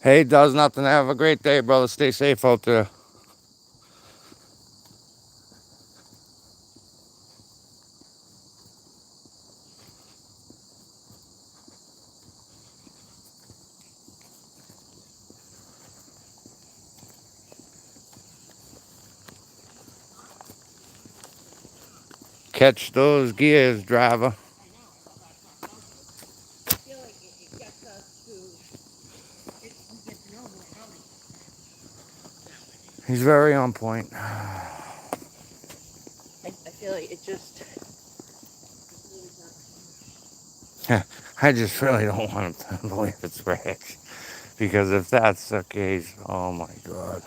Hey, does nothing. Have a great day, brother. Stay safe out there. Catch those gears, driver. I feel like it gets us to, we get to know more about each other. He's very on point. I feel like it just. I just really don't want him to believe it's Rick. Because if that's the case, oh my God.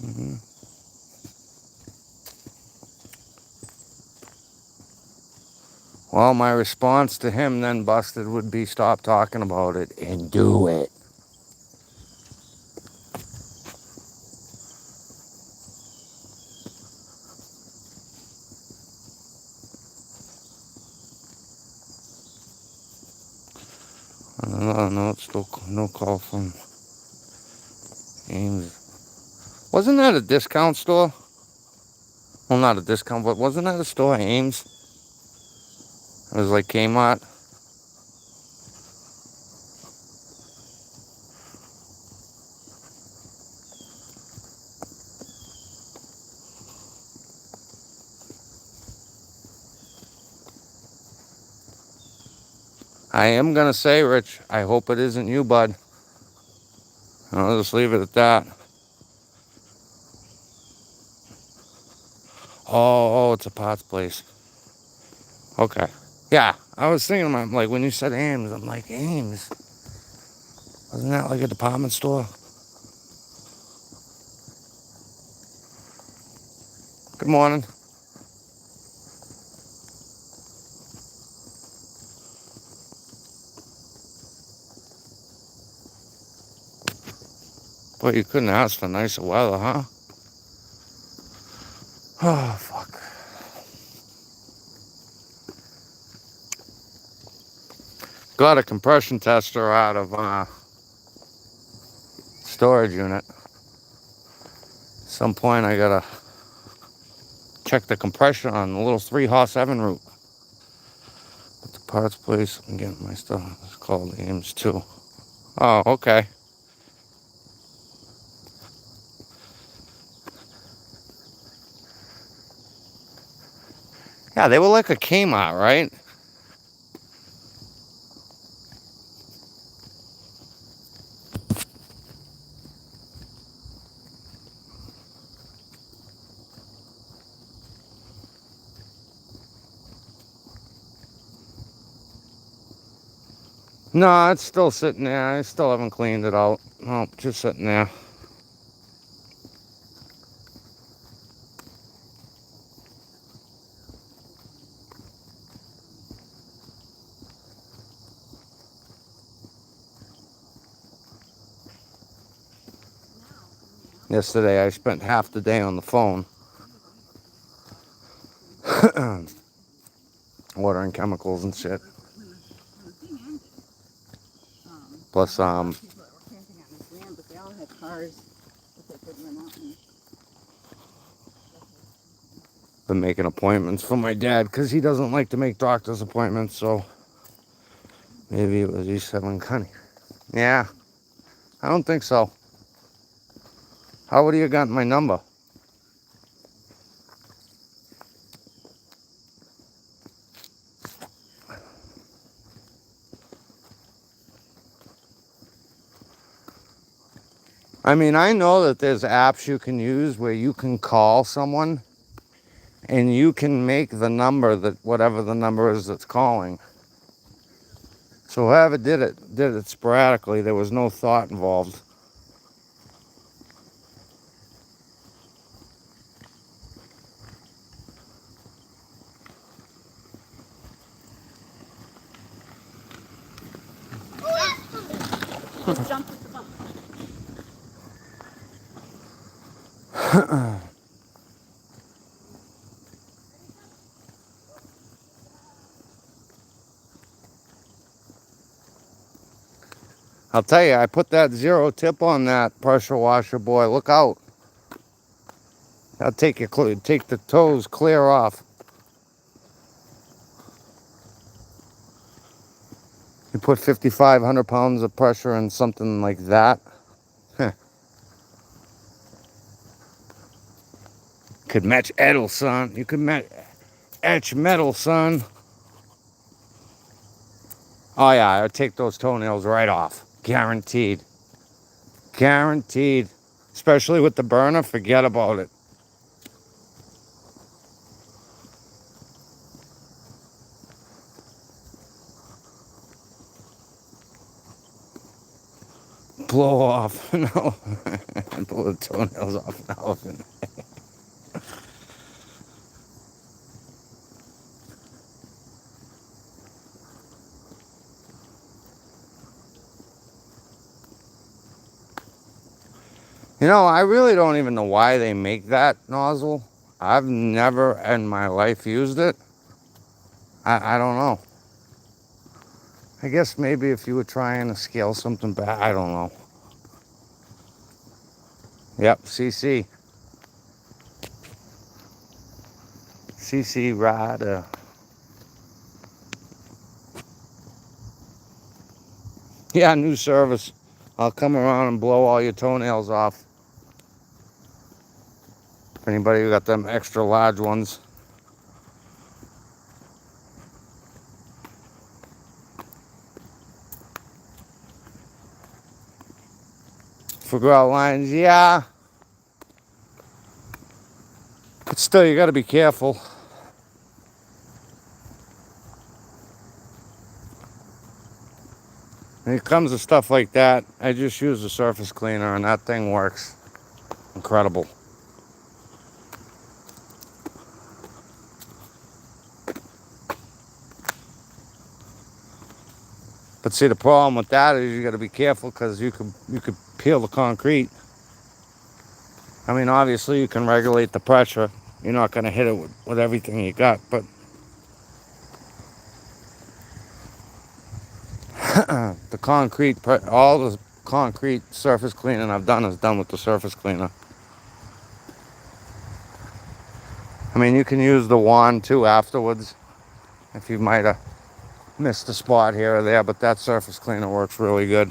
Mhm. Well, my response to him then, Busted, would be stop talking about it and do it. No, still no call from Ames. Wasn't that a discount store? Well, not a discount, but wasn't that a store, Ames? It was like Kmart. I am going to say, Rich, I hope it isn't you, bud. I'll just leave it at that. Oh, it's a parts place. Okay. Yeah, I was thinking, like, when you said Ames, I'm like, Ames? Wasn't that like a department store? Good morning. But you couldn't ask for nicer weather, huh? Oh, fuck. Got a compression tester out of storage unit. At some point, I gotta check the compression on the little 3-horse Evan route. At the parts place, I'm getting my stuff. It's called Ames too. Oh, okay. Yeah, they were like a Kmart, right? No, it's still sitting there. I still haven't cleaned it out. No, just sitting there. Yesterday, I spent half the day on the phone ordering chemicals and shit. When the thing ended, Plus, a lot of people that were camping on his land, but they all had cars that they could rent out. been making appointments for my dad because he doesn't like to make doctor's appointments. So maybe it was East 7 Cunny. Yeah, I don't think so. How would he have gotten my number? I mean, I know that there's apps you can use where you can call someone and you can make the number that whatever the number is that's calling. So whoever did it sporadically. There was no thought involved. Just jumped at the bump. I'll tell you, I put that 0 tip on that pressure washer, boy. Look out. That'll take the toes clear off. You put 5,500 pounds of pressure in something like that. Huh. Could match metal, son. You could etch metal, son. Oh yeah, I would take those toenails right off. Guaranteed. Guaranteed. Especially with the burner, forget about it. Blow off. No. Blow the toenails off an elephant. You know, I really don't even know why they make that nozzle. I've never in my life used it. I don't know. I guess maybe if you were trying to scale something back, I don't know. Yep, CC. CC rider. Yeah, new service. I'll come around and blow all your toenails off. If anybody who got them extra large ones. For grout lines, yeah. But still, you got to be careful. When it comes to stuff like that, I just use a surface cleaner and that thing works. Incredible. But see, the problem with that is you got to be careful because you could peel the concrete. I mean, obviously you can regulate the pressure. You're not going to hit it with everything you got, but the concrete, all the concrete surface cleaning I've done is done with the surface cleaner. I mean, you can use the wand too afterwards if you might have missed a spot here or there, but that surface cleaner works really good.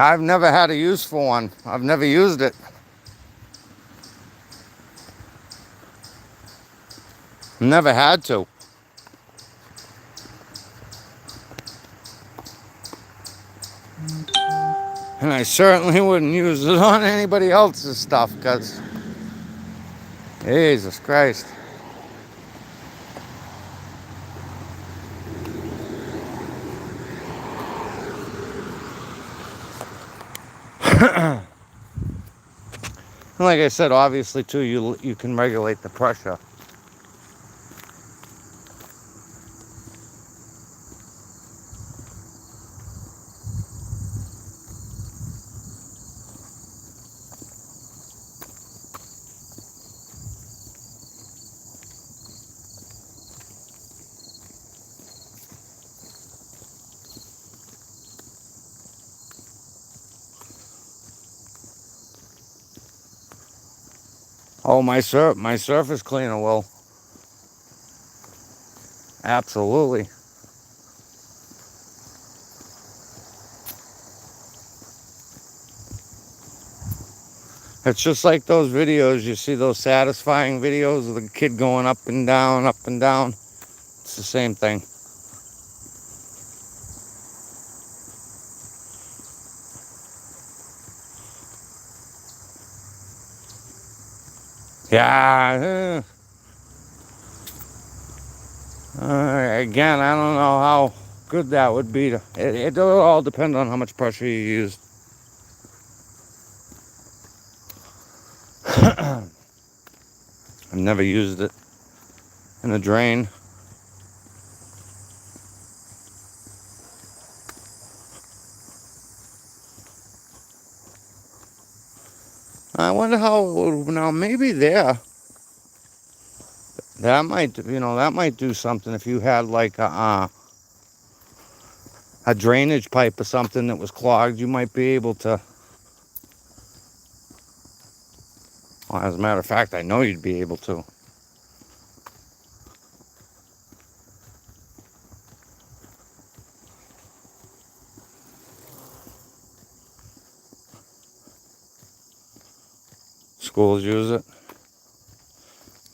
I've never had a use for one. I've never used it. Never had to. And I certainly wouldn't use it on anybody else's stuff, because Jesus Christ. Like I said, obviously too, you can regulate the pressure. Oh, my surface cleaner will. Absolutely. It's just like those videos, you see those satisfying videos of the kid going up and down, up and down. It's the same thing. Yeah. Again, I don't know how good that would be. It all depends on how much pressure you use. I've never used it in a drain. I wonder how it would, now maybe that might, that might do something if you had like a drainage pipe or something that was clogged. You might be able to, well, as a matter of fact, I know you'd be able to. Schools use it.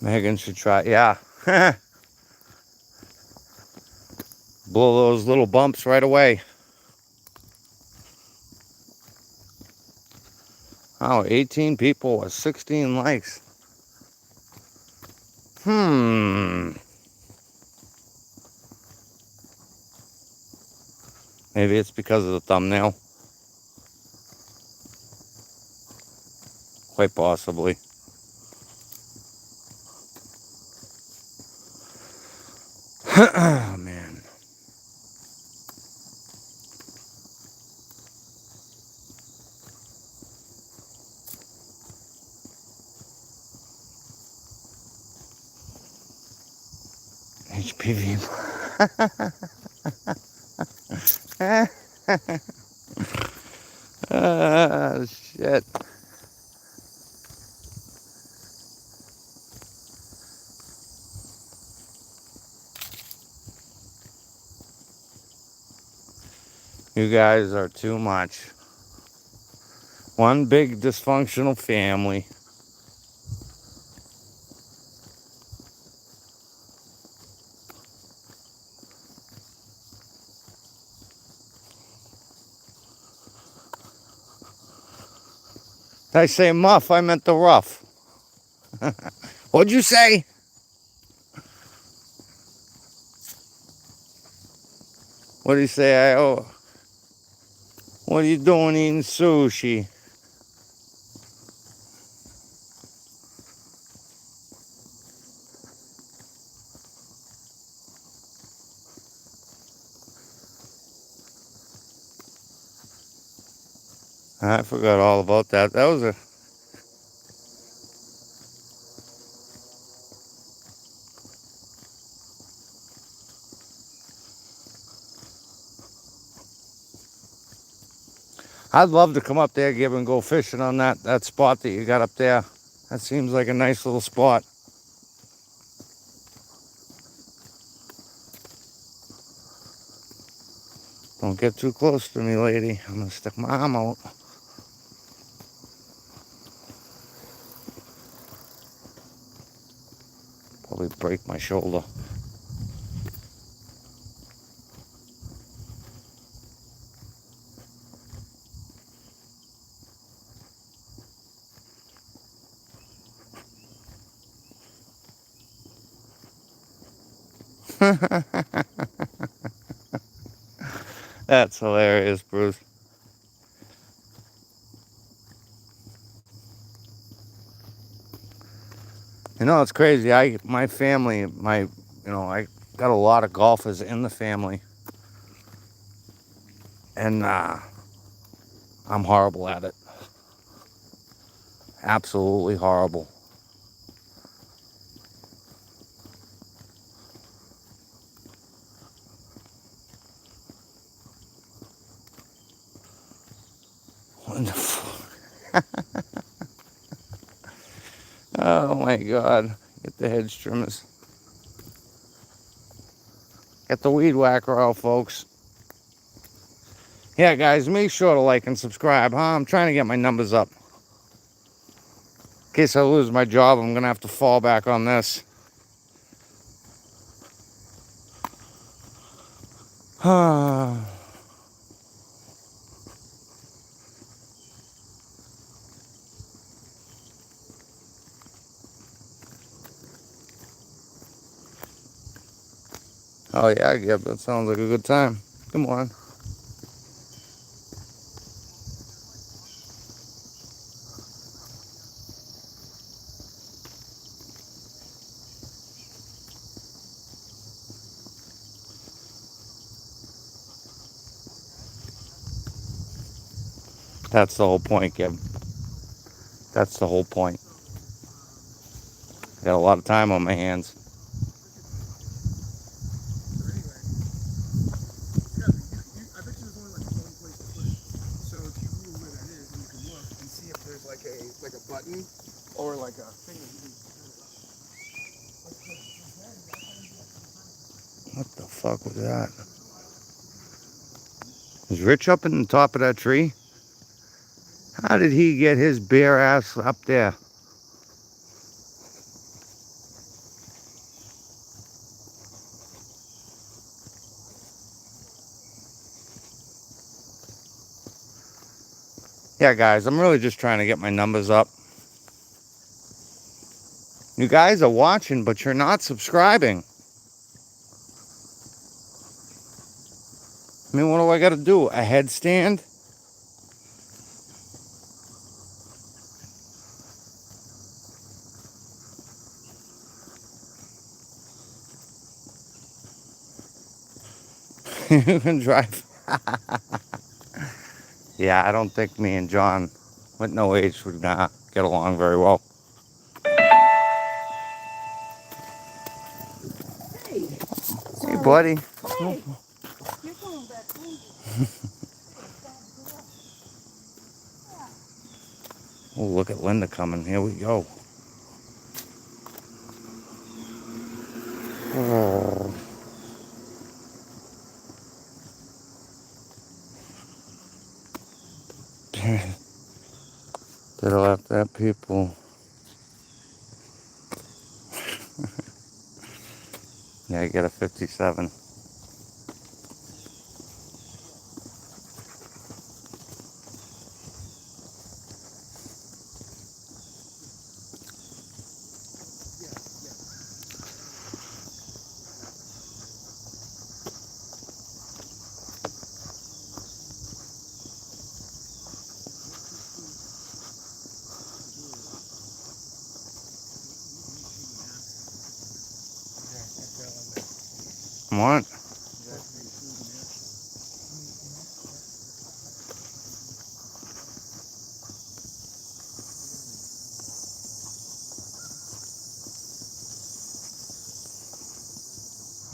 Megan should try, yeah. Blow those little bumps right away. Oh, 18 people with 16 likes. Maybe it's because of the thumbnail. Quite possibly. Oh, man. HPV. Shit. You guys are too much. One big dysfunctional family. Did I say muff? I meant the rough. What'd you say? What did he say? What are you doing eating sushi? I forgot all about that. That was a... I'd love to come up there, Gib, and go fishing on that spot that you got up there. That seems like a nice little spot. Don't get too close to me, lady. I'm gonna stick my arm out. Probably break my shoulder. That's hilarious, Bruce. You know, it's crazy. My family, I got a lot of golfers in the family, and I'm horrible at it. Absolutely horrible. Oh my God. Get the hedge trimmers. Get the weed whacker out, folks. Yeah, guys, make sure to like and subscribe, huh? I'm trying to get my numbers up. In case I lose my job, I'm going to have to fall back on this. Oh, yeah, Gib, that sounds like a good time. Come on. That's the whole point, Gib. That's the whole point. I got a lot of time on my hands. I bet you there's only like one place to put it. So if you Google where that is, then you can look and see if there's like a button or like a thing that you can. What the fuck was that? Is Rich up in the top of that tree? How did he get his bare ass up there? Yeah, guys, I'm really just trying to get my numbers up. You guys are watching, but you're not subscribing. I mean, what do I got to do? A headstand? You can drive. Yeah, I don't think me and John with no age would get along very well. Hey, Hey, buddy. hey, you're going back home. Oh, look at Linda coming. Here we go. Oh. Did I left that people? Yeah, I get a 57. Come on.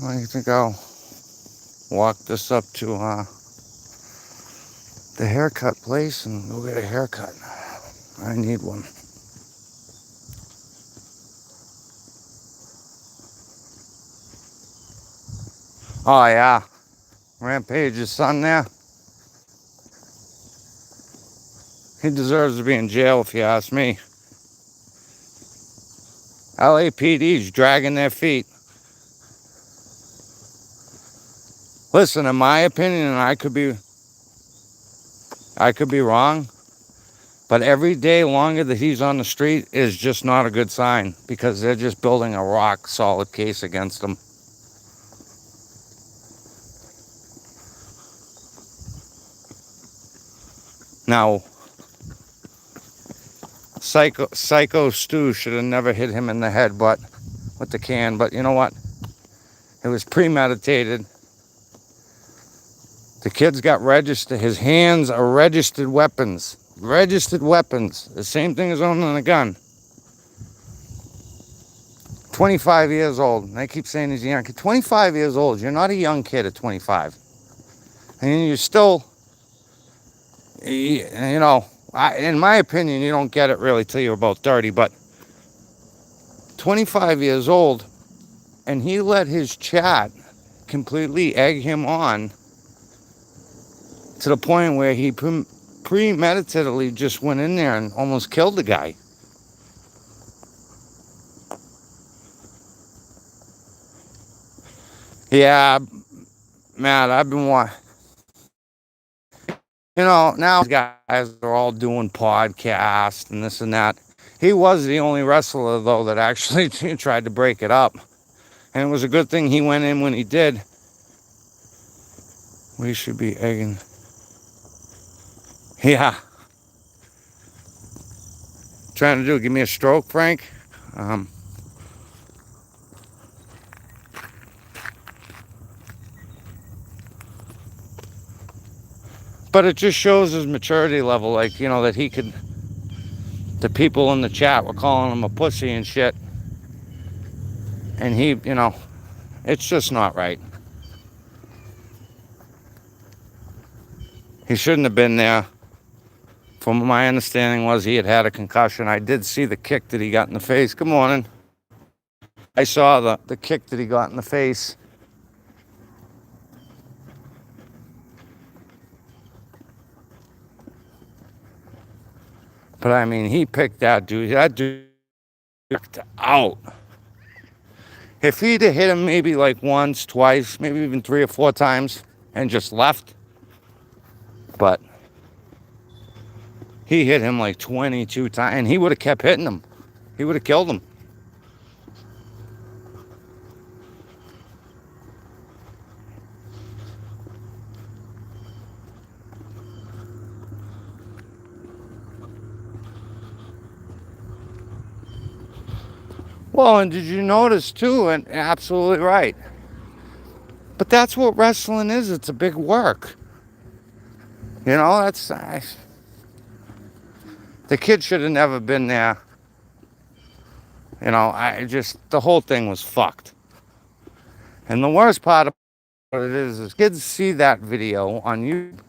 Well, you think I'll walk this up to the haircut place and go get a haircut. I need one. Oh, yeah. Rampage's son there. He deserves to be in jail if you ask me. LAPD's dragging their feet. Listen, in my opinion, and I could be wrong, but every day longer that he's on the street is just not a good sign because they're just building a rock solid case against him. Now, Psycho Stu should have never hit him in the head with the can, but you know what? It was premeditated. The kid's got registered. His hands are registered weapons. Registered weapons. The same thing as owning a gun. 25 years old. And they keep saying he's a young kid. 25 years old. You're not a young kid at 25. And you're still, you know, in my opinion, you don't get it really till you're about 30. But 25 years old, and he let his chat completely egg him on to the point where he premeditatedly just went in there and almost killed the guy. Yeah, Matt, I've been watching. You know, now these guys are all doing podcasts and this and that. He was the only wrestler, though, that actually tried to break it up. And it was a good thing he went in when he did. We should be egging. Yeah. Trying to do, give me a stroke, Frank. But it just shows his maturity level, like, you know, that he could, the people in the chat were calling him a pussy and shit. And he, you know, it's just not right. He shouldn't have been there. From my understanding was he had a concussion. I did see the kick that he got in the face. Good morning. I saw the kick that he got in the face. But I mean, he picked that dude. That dude picked out. If he'd have hit him maybe like once, twice, maybe even 3 or 4 times and just left. But he hit him like 22 times and he would have kept hitting him. He would have killed him. Well, and did you notice too, and absolutely right. But that's what wrestling is. It's a big work. You know, the kid should have never been there. You know, the whole thing was fucked. And the worst part of it is kids see that video on YouTube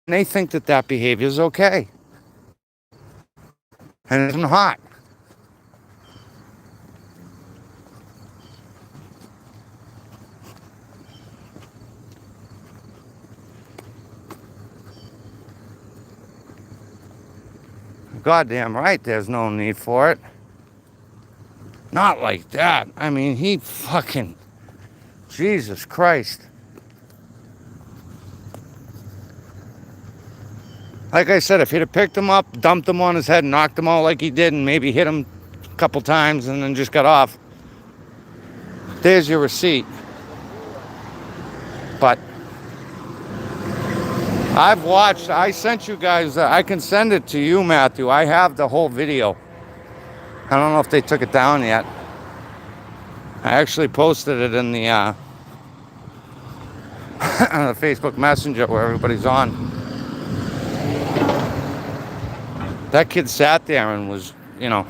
and they think that behavior is okay. And it's not. Goddamn right, there's no need for it. Not like that. I mean, he fucking... Jesus Christ. Like I said, if he'd have picked him up, dumped him on his head, knocked him out like he did, and maybe hit him a couple times and then just got off, there's your receipt. But I've watched, I sent you guys, I can send it to you, Matthew. I have the whole video. I don't know if they took it down yet. I actually posted it in the on the Facebook Messenger where everybody's on. That kid sat there and was, you know,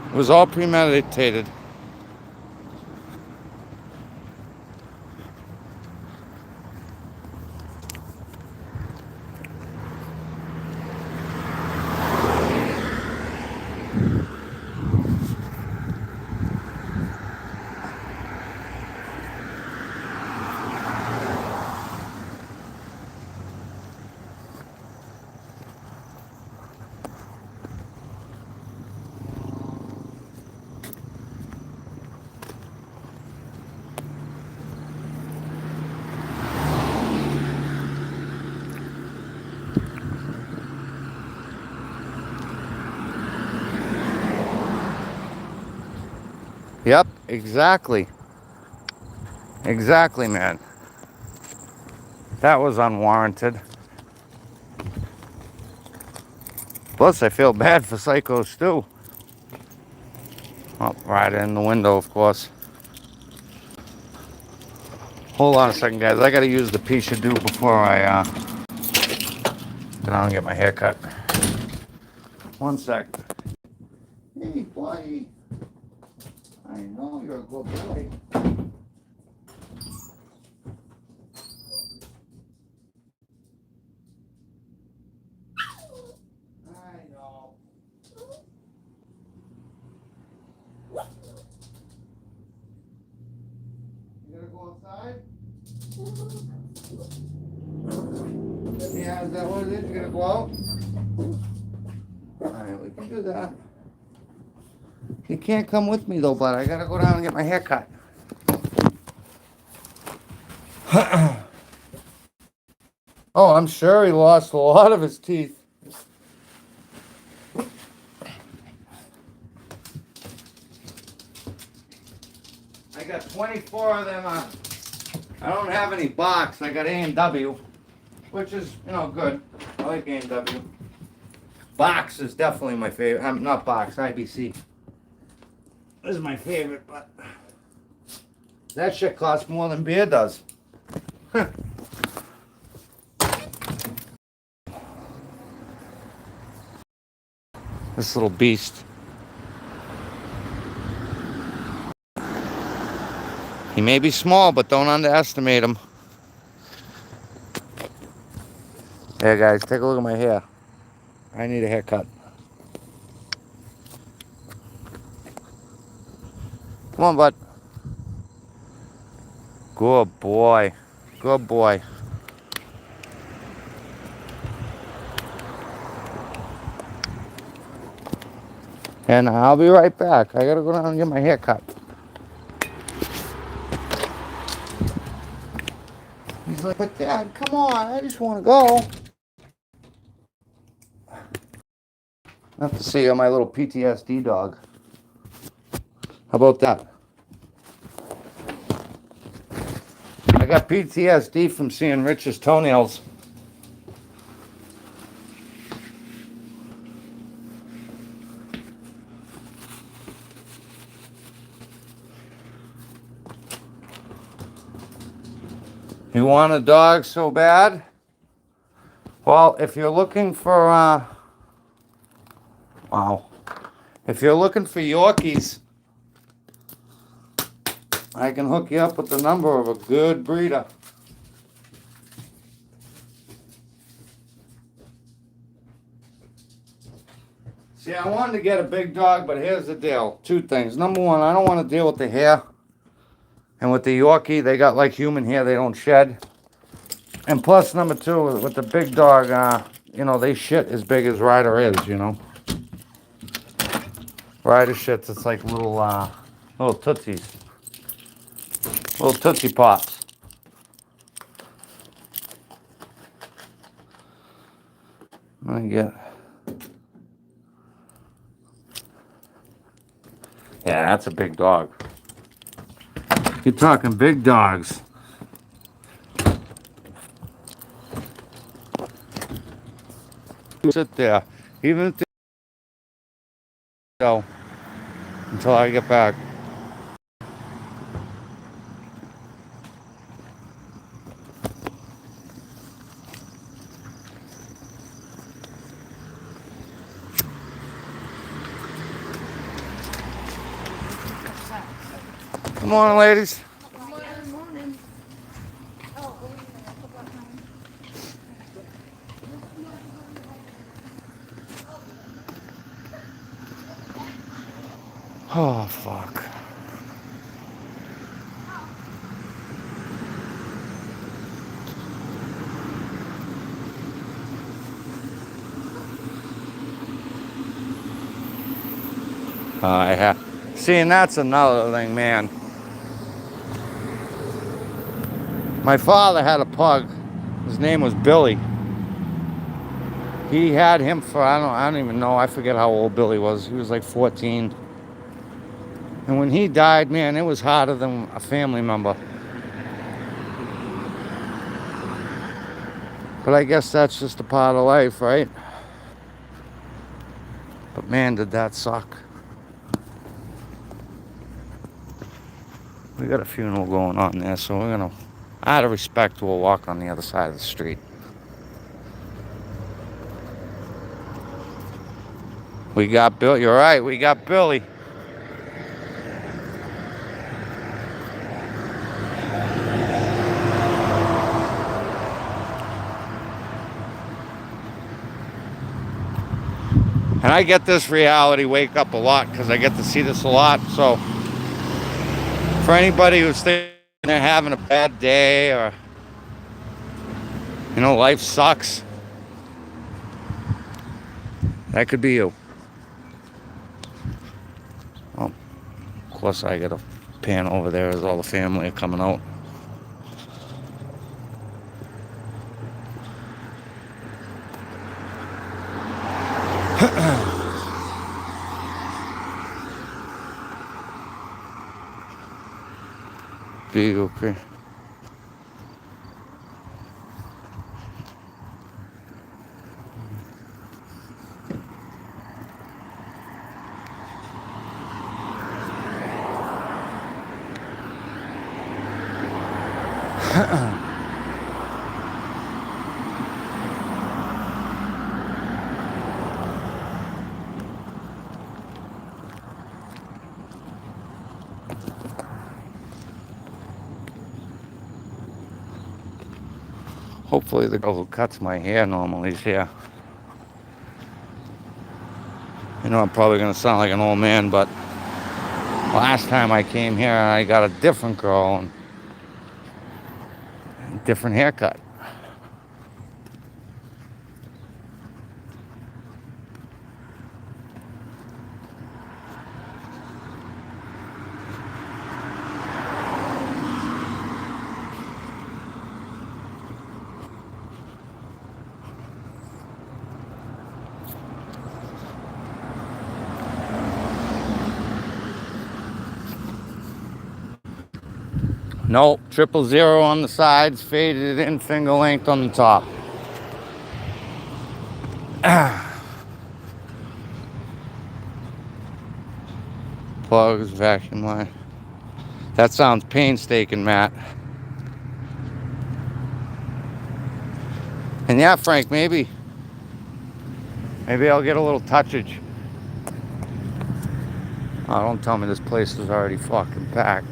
it was all premeditated. Yep, exactly. Exactly, man. That was unwarranted. Plus, I feel bad for psychos, too. Oh, right in the window, of course. Hold on a second, guys. I gotta use the piece of do before I get down and get my hair cut. One sec. Hey, boy. I know you're a good boy. I know. You gonna go outside? Yeah, is that what it is? You gonna go out? Alright, we can do that. You can't come with me though, bud. I gotta go down and get my hair cut. Oh, I'm sure he lost a lot of his teeth. I got 24 of them. I don't have any box. I got A&W, which is, good. I like A&W. Box is definitely my favorite. I'm not box, IBC. This is my favorite, but that shit costs more than beer does. This little beast. He may be small, but don't underestimate him. Hey guys, take a look at my hair. I need a haircut. Come on, bud. Good boy. Good boy. And I'll be right back. I gotta go down and get my hair cut. He's like, but Dad, come on. I just want to go. I have to see my little PTSD dog. How about that? I got PTSD from seeing Rich's toenails. You want a dog so bad? Well, if you're looking for, if you're looking for Yorkies, I can hook you up with the number of a good breeder. See, I wanted to get a big dog, but here's the deal. Two things. Number one, I don't want to deal with the hair. And with the Yorkie, they got like human hair, they don't shed. And plus, number two, with the big dog, they shit as big as Ryder is, Ryder shits, it's like little tootsies. Little Tootsie Pops. Let me get... Yeah, that's a big dog. You're talking big dogs. Sit there. Even if they go until I get back. Good morning, ladies. Good morning. Oh, fuck. Yeah. See, and that's another thing, man. My father had a pug. His name was Billy. He had him for, I don't even know. I forget how old Billy was. He was like 14. And when he died, man, it was harder than a family member. But I guess that's just a part of life, right? But man, did that suck. We got a funeral going on there, so we're gonna, out of respect, we'll walk on the other side of the street. We got Bill. You're right. We got Billy. And I get this reality wake up a lot because I get to see this a lot. So for anybody who's thinking they're having a bad day or, life sucks, that could be you. Oh, of course, I got a pan over there as all the family are coming out. Be okay. Hopefully the girl who cuts my hair normally is here. I'm probably going to sound like an old man, but last time I came here, I got a different girl and a different haircut. Nope, 000 on the sides, faded in, finger length on the top. Plugs, vacuum line. That sounds painstaking, Matt. And yeah, Frank, maybe I'll get a little touchage. Oh, don't tell me this place is already fucking packed.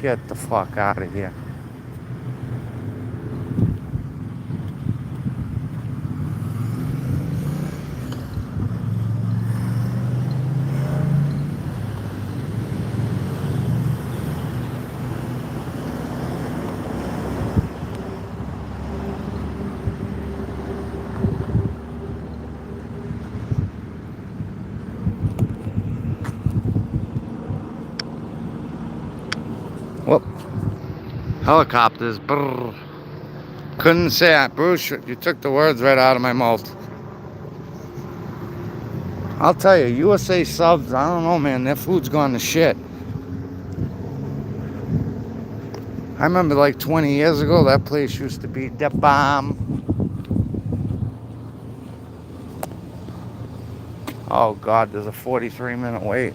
Get the fuck out of here. Whoop. Helicopters. Brrr. Couldn't say that. Bruce, you took the words right out of my mouth. I'll tell you, USA subs, I don't know, man. Their food's gone to shit. I remember like 20 years ago, that place used to be the bomb. Oh, God, there's a 43-minute wait.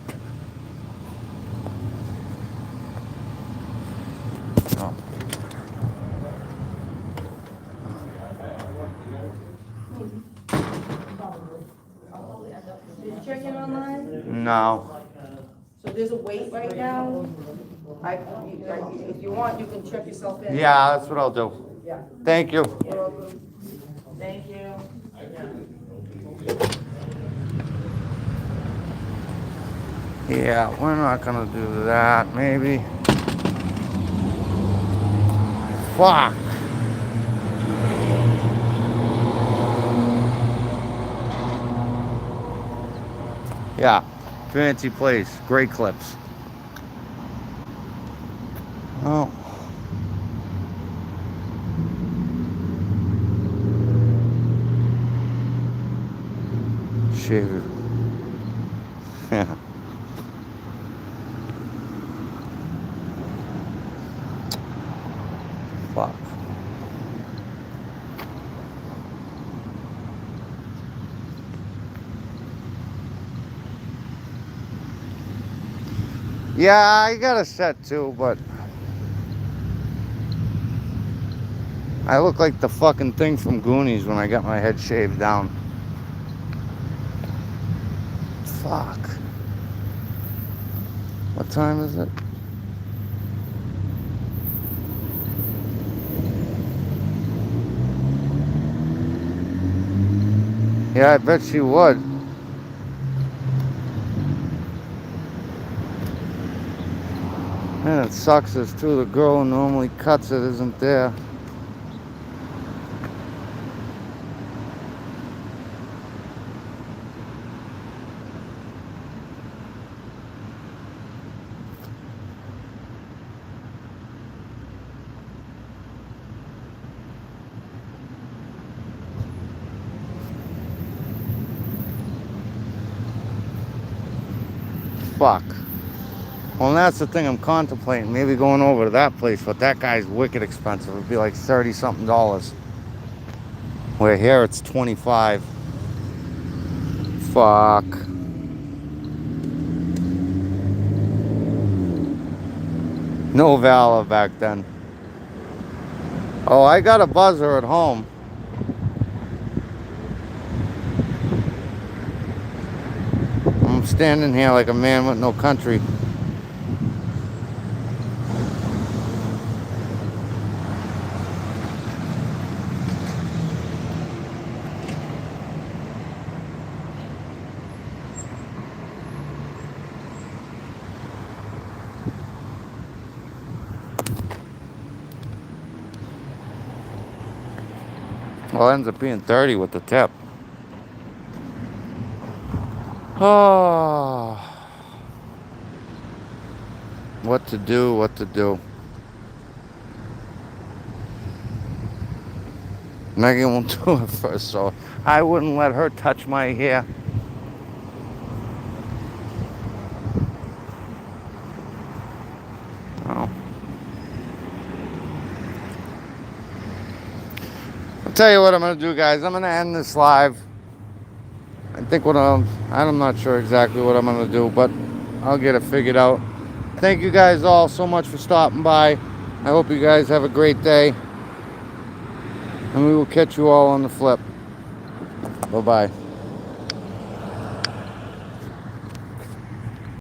Oh. Did you check in online? No. So there's a wait right now. If you want, you can check yourself in. Yeah, that's what I'll do. Yeah. Thank you. You're welcome. Thank you. Yeah, we're not gonna do that, maybe. Fuck. Yeah, fancy place, great clips. Oh. Shit. Yeah. Fuck. Yeah, I got a set too, but I look like the fucking thing from Goonies when I got my head shaved down. Fuck. What time is it? Yeah, I bet she would. And it sucks is too, the girl who normally cuts it isn't there. Fuck. Well, and that's the thing I'm contemplating. Maybe going over to that place, but that guy's wicked expensive. It'd be like $30-something. Where here it's 25. Fuck. No Valor back then. Oh, I got a buzzer at home. I'm standing here like a man with no country. Well, it ends up being 30 with the tip. Oh. What to do, what to do. Megan won't do it first, so I wouldn't let her touch my hair. Oh. I'll tell you what I'm going to do, guys. I'm going to end this live. I think I'm not sure exactly what I'm going to do, but I'll get it figured out. Thank you guys all so much for stopping by. I hope you guys have a great day. And we will catch you all on the flip. Bye-bye.